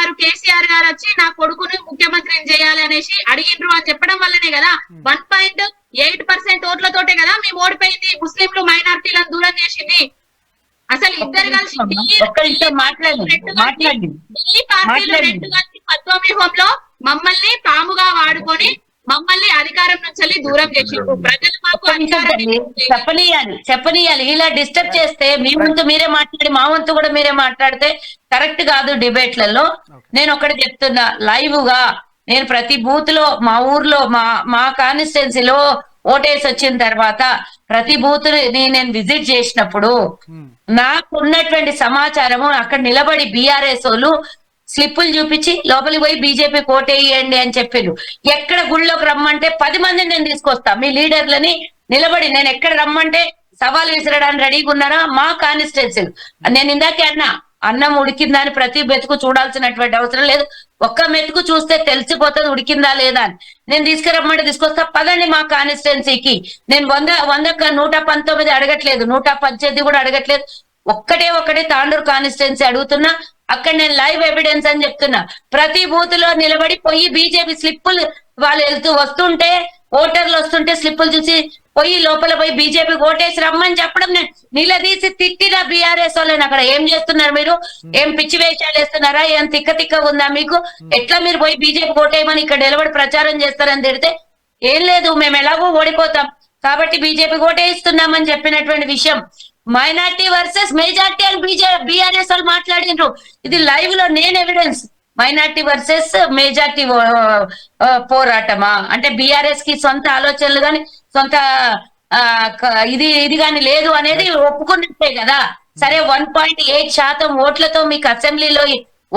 గారు వచ్చి నా కొడుకుని ముఖ్యమంత్రిని చేయాలి అనేసి అడిగిండ్రు అని చెప్పడం వల్లనే కదా 1.8% ఓట్లతోటే కదా మేము ఓడిపోయింది. ముస్లింలు మైనారిటీలను దూరం చేసింది. అసలు ఇద్దరు కలిసి ఢిల్లీ పార్టీలు 2 కలిసి పద్మవ్యూహంలో మమ్మల్ని పాముగా వాడుకొని మమ్మల్ని అధికారం నుంచి దూరం చేసిండ్రు. ప్రజలు మాకు చెప్పనీయాలి. ఇలా డిస్టర్బ్ చేస్తే మీ వంతు మీరే మాట్లాడి మా వంతు కూడా మీరే మాట్లాడితే కరెక్ట్ కాదు డిబేట్లలో. నేను ఒకటి చెప్తున్నా, లైవ్ గా నేను ప్రతి బూత్ లో మా ఊర్లో మా కాన్స్టిట్యున్సీలో ఓటేసి వచ్చిన తర్వాత ప్రతి బూత్ నేను విజిట్ చేసినప్పుడు నాకు ఉన్నటువంటి సమాచారము అక్కడ నిలబడి బీఆర్ఎస్ వాళ్ళు స్లిప్పులు చూపించి లోపలికి పోయి బీజేపీ కోటేయండి అని చెప్పిండ్రు. ఎక్కడ గుళ్ళోకి రమ్మంటే 10 మందిని నేను తీసుకొస్తా, మీ లీడర్లని నిలబడి నేను ఎక్కడ రమ్మంటే సవాల్ విసరడానికి రెడీగా ఉన్నారా మా కాన్స్టిట్యున్సీలు. నేను ఇందాకే అన్నం ఉడికిందా అని ప్రతి మెతుకు చూడాల్సినటువంటి అవసరం లేదు. ఒక్క మెతుకు చూస్తే తెలిసిపోతుంది ఉడికిందా లేదా అని. నేను తీసుకురమ్మంటే తీసుకొస్తా, పదండి మా కాన్స్టిట్యున్సీకి. నేను 119 అడగట్లేదు, 118 కూడా అడగట్లేదు. ఒక్కటే తాండూరు కాన్స్టిట్యున్సీ అడుగుతున్నా. అక్కడ నేను లైవ్ ఎవిడెన్స్ అని చెప్తున్నా. ప్రతి బూత్ లో నిలబడి పోయి బీజేపీ స్లిప్పులు వాళ్ళు వస్తుంటే ఓటర్లు వస్తుంటే స్లిప్పులు చూసి పోయి లోపల పోయి బీజేపీ ఓటేసి రమ్మని చెప్పడం, నేను నిలదీసి తిట్టిన బీఆర్ఎస్ వాళ్ళని. అక్కడ ఏం చేస్తున్నారు మీరు? ఏం పిచ్చి వేషాలు వేస్తున్నారా? ఏం తిక్క ఉందా మీకు? ఎట్లా మీరు పోయి బీజేపీ ఓటేయమని ఇక్కడ నిలబడి ప్రచారం చేస్తారని తిడితే, ఏం లేదు మేము ఎలాగో ఓడిపోతాం కాబట్టి బీజేపీ ఓటేయిస్తున్నామని చెప్పినటువంటి విషయం. మైనార్టీ వర్సెస్ మెజార్టీ అని బీఆర్ఎస్ వాళ్ళు మాట్లాడినరు. ఇది లైవ్ లో నేను ఎవిడెన్స్. మైనార్టీ వర్సెస్ మెజార్టీ పోరాటమా అంటే బీఆర్ఎస్ కి సొంత ఆలోచనలు గాని సొంత ఇది గాని లేదు అనేది ఒప్పుకున్నట్టే కదా. సరే 1.8% ఓట్లతో మీకు అసెంబ్లీలో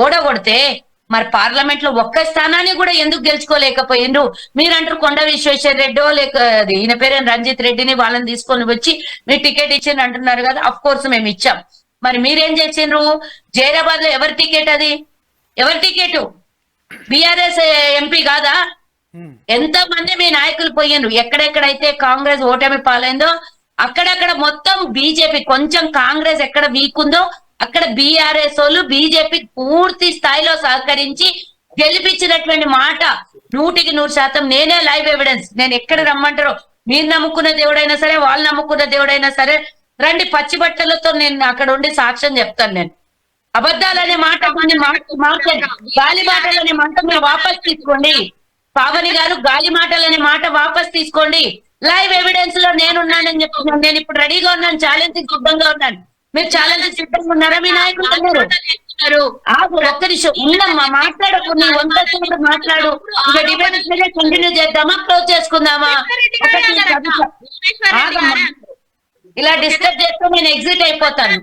ఓడగొడితే మరి పార్లమెంట్ లో ఒక్క స్థానాన్ని కూడా ఎందుకు గెలుచుకోలేకపోయిండ్రు? మీరంటారు కొండ విశ్వేశ్వర్ రెడ్డో లేక ఈయన పేరు రంజిత్ రెడ్డిని వాళ్ళని తీసుకొని వచ్చి మీరు టికెట్ ఇచ్చిండ్రు అంటున్నారు కదా. అఫ్ కోర్స్ మేము ఇచ్చాం. మరి మీరేం చేసిండ్రు? జైరాబాద్ లో ఎవరి టికెట్ అది? ఎవరి టికెట్? బీఆర్ఎస్ ఎంపీ కాదా? ఎంత మంది మీ నాయకులు పోయిండ్రు. ఎక్కడెక్కడైతే కాంగ్రెస్ ఓటమి పాలైందో అక్కడక్కడ మొత్తం బీజేపీ, కొంచెం కాంగ్రెస్ ఎక్కడ వీక్ ఉందో అక్కడ బీఆర్ఎస్ వాళ్ళు బీజేపీ పూర్తి స్థాయిలో సహకరించి గెలిపించినటువంటి మాట 100% నేనే లైవ్ ఎవిడెన్స్. నేను ఎక్కడ రమ్మంటారో, మీరు నమ్ముకున్న దేవుడైనా సరే వాళ్ళు నమ్ముకున్న దేవుడైనా సరే రండి, పచ్చి బట్టలతో నేను అక్కడ ఉండి సాక్ష్యం చెప్తాను. నేను అబద్ధాలనే మాట గాలి మాటలనే మాట మీరు వాపస్ తీసుకోండి. పావని గారు గాలి మాటలనే మాట వాపస్ తీసుకోండి. లైవ్ ఎవిడెన్స్ లో నేనున్నానని చెప్తున్నాను. నేను ఇప్పుడు రెడీగా ఉన్నాను, ఛాలెంజ్ సిద్ధంగా ఉన్నాను. మీరు ఛాలెంజ్ సిద్ధంగా ఉన్నారా? మీ నాయకులు ఒక్క నిమిషం ఉందమ్మా, మాట్లాడకు. నీ వంతు మాట్లాడు. ఇక డిబేట్ కంటిన్యూ చేద్దామా, క్లోజ్ చేసుకుందామా? ఇలా డిస్టర్బ్ చేస్తే నేను ఎగ్జిట్ అయిపోతాను.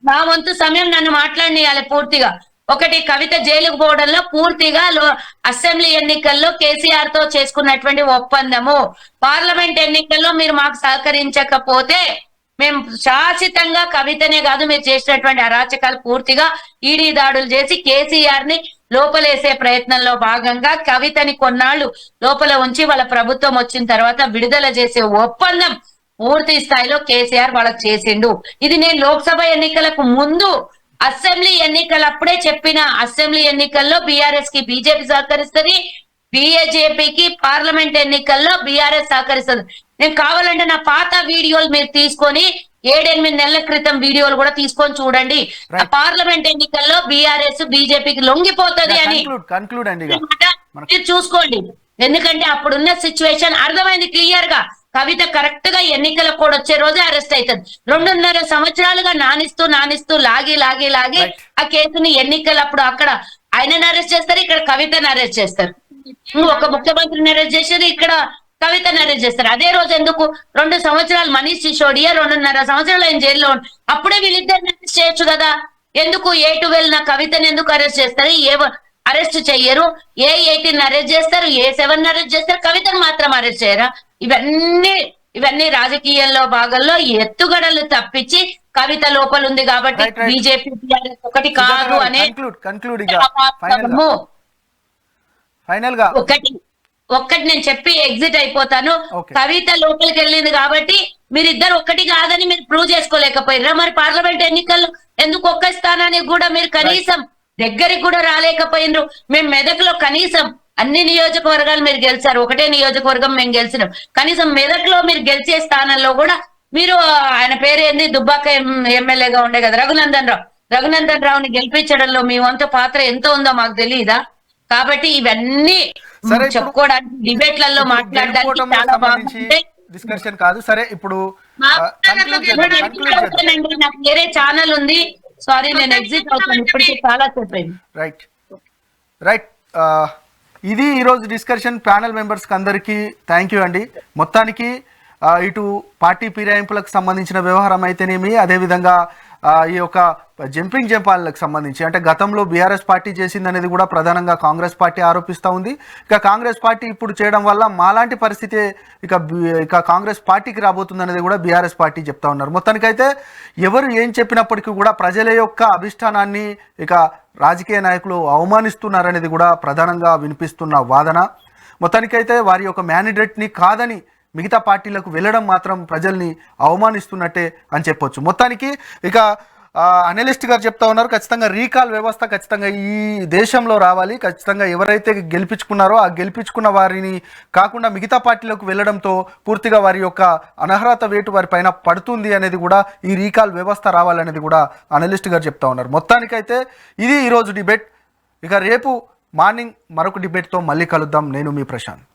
నా వంతు సమయం నన్ను మాట్లాడియాలి పూర్తిగా. ఒకటి, కవిత జైలుకు పోవడంలో పూర్తిగా అసెంబ్లీ ఎన్నికల్లో కేసీఆర్ తో చేసుకున్నటువంటి ఒప్పందము. పార్లమెంట్ ఎన్నికల్లో మీరు మాకు సహకరించకపోతే మేము శాశ్వతంగా కవితనే కాదు మీరు చేసినటువంటి అరాచకాలు పూర్తిగా ఈడీ దాడులు చేసి కేసీఆర్ ని లోపలేసే ప్రయత్నంలో భాగంగా కవితని కొన్నాళ్ళు లోపల ఉంచి వాళ్ళ ప్రభుత్వం వచ్చిన తర్వాత విడుదల చేసే ఒప్పందం పూర్తి స్థాయిలో కేసీఆర్ వాళ్ళకి చేసిండు. ఇది నేను లోక్సభ ఎన్నికలకు ముందు అసెంబ్లీ ఎన్నికలప్పుడే చెప్పిన. అసెంబ్లీ ఎన్నికల్లో బీఆర్ఎస్ కి బీజేపీ సహకరిస్తుంది, బీజేపీకి పార్లమెంట్ ఎన్నికల్లో బీఆర్ఎస్ సహకరిస్తుంది. నేను కావాలంటే నా పాత వీడియోలు మీరు తీసుకొని 7-8 నెలల క్రితం వీడియోలు కూడా తీసుకొని చూడండి. పార్లమెంట్ ఎన్నికల్లో బీఆర్ఎస్ బీజేపీకి లొంగిపోతుంది అని మీరు చూసుకోండి. ఎందుకంటే అప్పుడున్న సిచ్యువేషన్ అర్థమైంది క్లియర్ గా. కవిత కరెక్ట్ గా ఎన్నికల కోడ్ వచ్చే రోజే అరెస్ట్ అవుతుంది. 2.5 సంవత్సరాలుగా నానిస్తూ లాగి ఆ కేసుని ఎన్నికలప్పుడు అక్కడ ఆయనను అరెస్ట్ చేస్తారు, ఇక్కడ కవితను అరెస్ట్ చేస్తారు. ఒక ముఖ్యమంత్రిని అరెస్ట్ చేసేది, ఇక్కడ కవితను అరెస్ట్ చేస్తారు. అదే రోజు ఎందుకు 2 సంవత్సరాలు మనీష్ సిసోడియా 2.5 సంవత్సరాలు ఆయన జైల్లో అప్పుడే వీళ్ళిద్దరిని అరెస్ట్ చేయొచ్చు కదా. ఎందుకు A12 నా కవితను ఎందుకు అరెస్ట్ చేస్తారు, అరెస్ట్ చెయ్యరు? A18 అరెస్ట్ చేస్తారు, A7 అరెస్ట్ చేస్తారు, కవితను మాత్రం అరెస్ట్ చేయరా? ఇవన్నీ రాజకీయాల్లో భాగంలో ఎత్తుగడలు తప్పించి కవిత లోపల ఉంది కాబట్టి బీజేపీ ఒకటి కాదు అనే ఒక్కటి నేను చెప్పి ఎగ్జిట్ అయిపోతాను. కవిత లోపలికి వెళ్ళింది కాబట్టి మీరిద్దరు ఒక్కటి కాదని మీరు ప్రూవ్ చేసుకోలేకపోయినరా? మరి పార్లమెంట్ ఎన్నికల్లో ఎందుకు ఒక్క స్థానానికి కూడా మీరు కనీసం దగ్గరికి కూడా రాలేకపోయినరు? మేము మెదక్లో కనీసం అన్ని నియోజకవర్గాలు మీరు గెలిచారు, ఒకటే నియోజకవర్గం మేము గెలిచినాం. కనీసం మెదక్లో మీరు గెలిచే స్థానంలో కూడా మీరు, ఆయన పేరేంది, దుబ్బాక ఎమ్మెల్యేగా ఉండే కదా రఘునందన్ రావుని గెలిపించడంలో మీ వంతు పాత్ర ఎంత ఉందో మాకు తెలియదా? కాబట్టి ఇవన్నీ చెప్పుకోవడానికి డిబేట్లలో మాట్లాడడానికి చాలా బాగుంది. డిస్కషన్ కాదు. సరే, ఇప్పుడు నాకు వేరే ఛానల్ ఉంది, సారీ నేను ఎగ్జిట్ అవుతాను, ఇప్పటికే చాలా చెప్పాను. రైట్ ఇది ఈరోజు డిస్కషన్. ప్యానెల్ మెంబర్స్కి అందరికీ థ్యాంక్ యూ అండి. మొత్తానికి ఇటు పార్టీ ఫిరాయింపులకు సంబంధించిన వ్యవహారం అయితేనేమి, అదేవిధంగా ఈ యొక్క జంపింగ్ జంపాలకు సంబంధించి అంటే గతంలో బీఆర్ఎస్ పార్టీ చేసింది అనేది కూడా ప్రధానంగా కాంగ్రెస్ పార్టీ ఆరోపిస్తూ ఉంది. ఇక కాంగ్రెస్ పార్టీ ఇప్పుడు చేయడం వల్ల మాలాంటి పరిస్థితి ఇక కాంగ్రెస్ పార్టీకి రాబోతుంది అనేది కూడా బీఆర్ఎస్ పార్టీ చెప్తా ఉన్నారు. మొత్తానికైతే ఎవరు ఏం చెప్పినప్పటికీ కూడా ప్రజల యొక్క అభిష్టానాన్ని ఇక రాజకీయ నాయకులు అవమానిస్తున్నారనేది కూడా ప్రధానంగా వినిపిస్తున్న వాదన. మొత్తానికైతే వారి యొక్క మ్యాండేట్ని కాదని మిగతా పార్టీలకు వెళ్ళడం మాత్రం ప్రజల్ని అవమానిస్తున్నట్టే అని చెప్పొచ్చు. మొత్తానికి ఇక అనలిస్ట్ గారు చెప్తా ఉన్నారు, ఖచ్చితంగా రీకాల్ వ్యవస్థ ఖచ్చితంగా ఈ దేశంలో రావాలి. ఖచ్చితంగా ఎవరైతే గెలిపించుకున్నారో ఆ గెలిపించుకున్న వారిని కాకుండా మిగతా పార్టీలకు వెళ్ళడంతో పూర్తిగా వారి యొక్క అనర్హత వేటు వారి పైన పడుతుంది అనేది కూడా ఈ రీకాల్ వ్యవస్థ రావాలనేది కూడా అనలిస్ట్ గారు చెప్తా ఉన్నారు. మొత్తానికైతే ఇది ఈరోజు డిబేట్. ఇక రేపు మార్నింగ్ మరొక డిబేట్తో మళ్ళీ కలుద్దాం. నేను మీ ప్రశాంత్.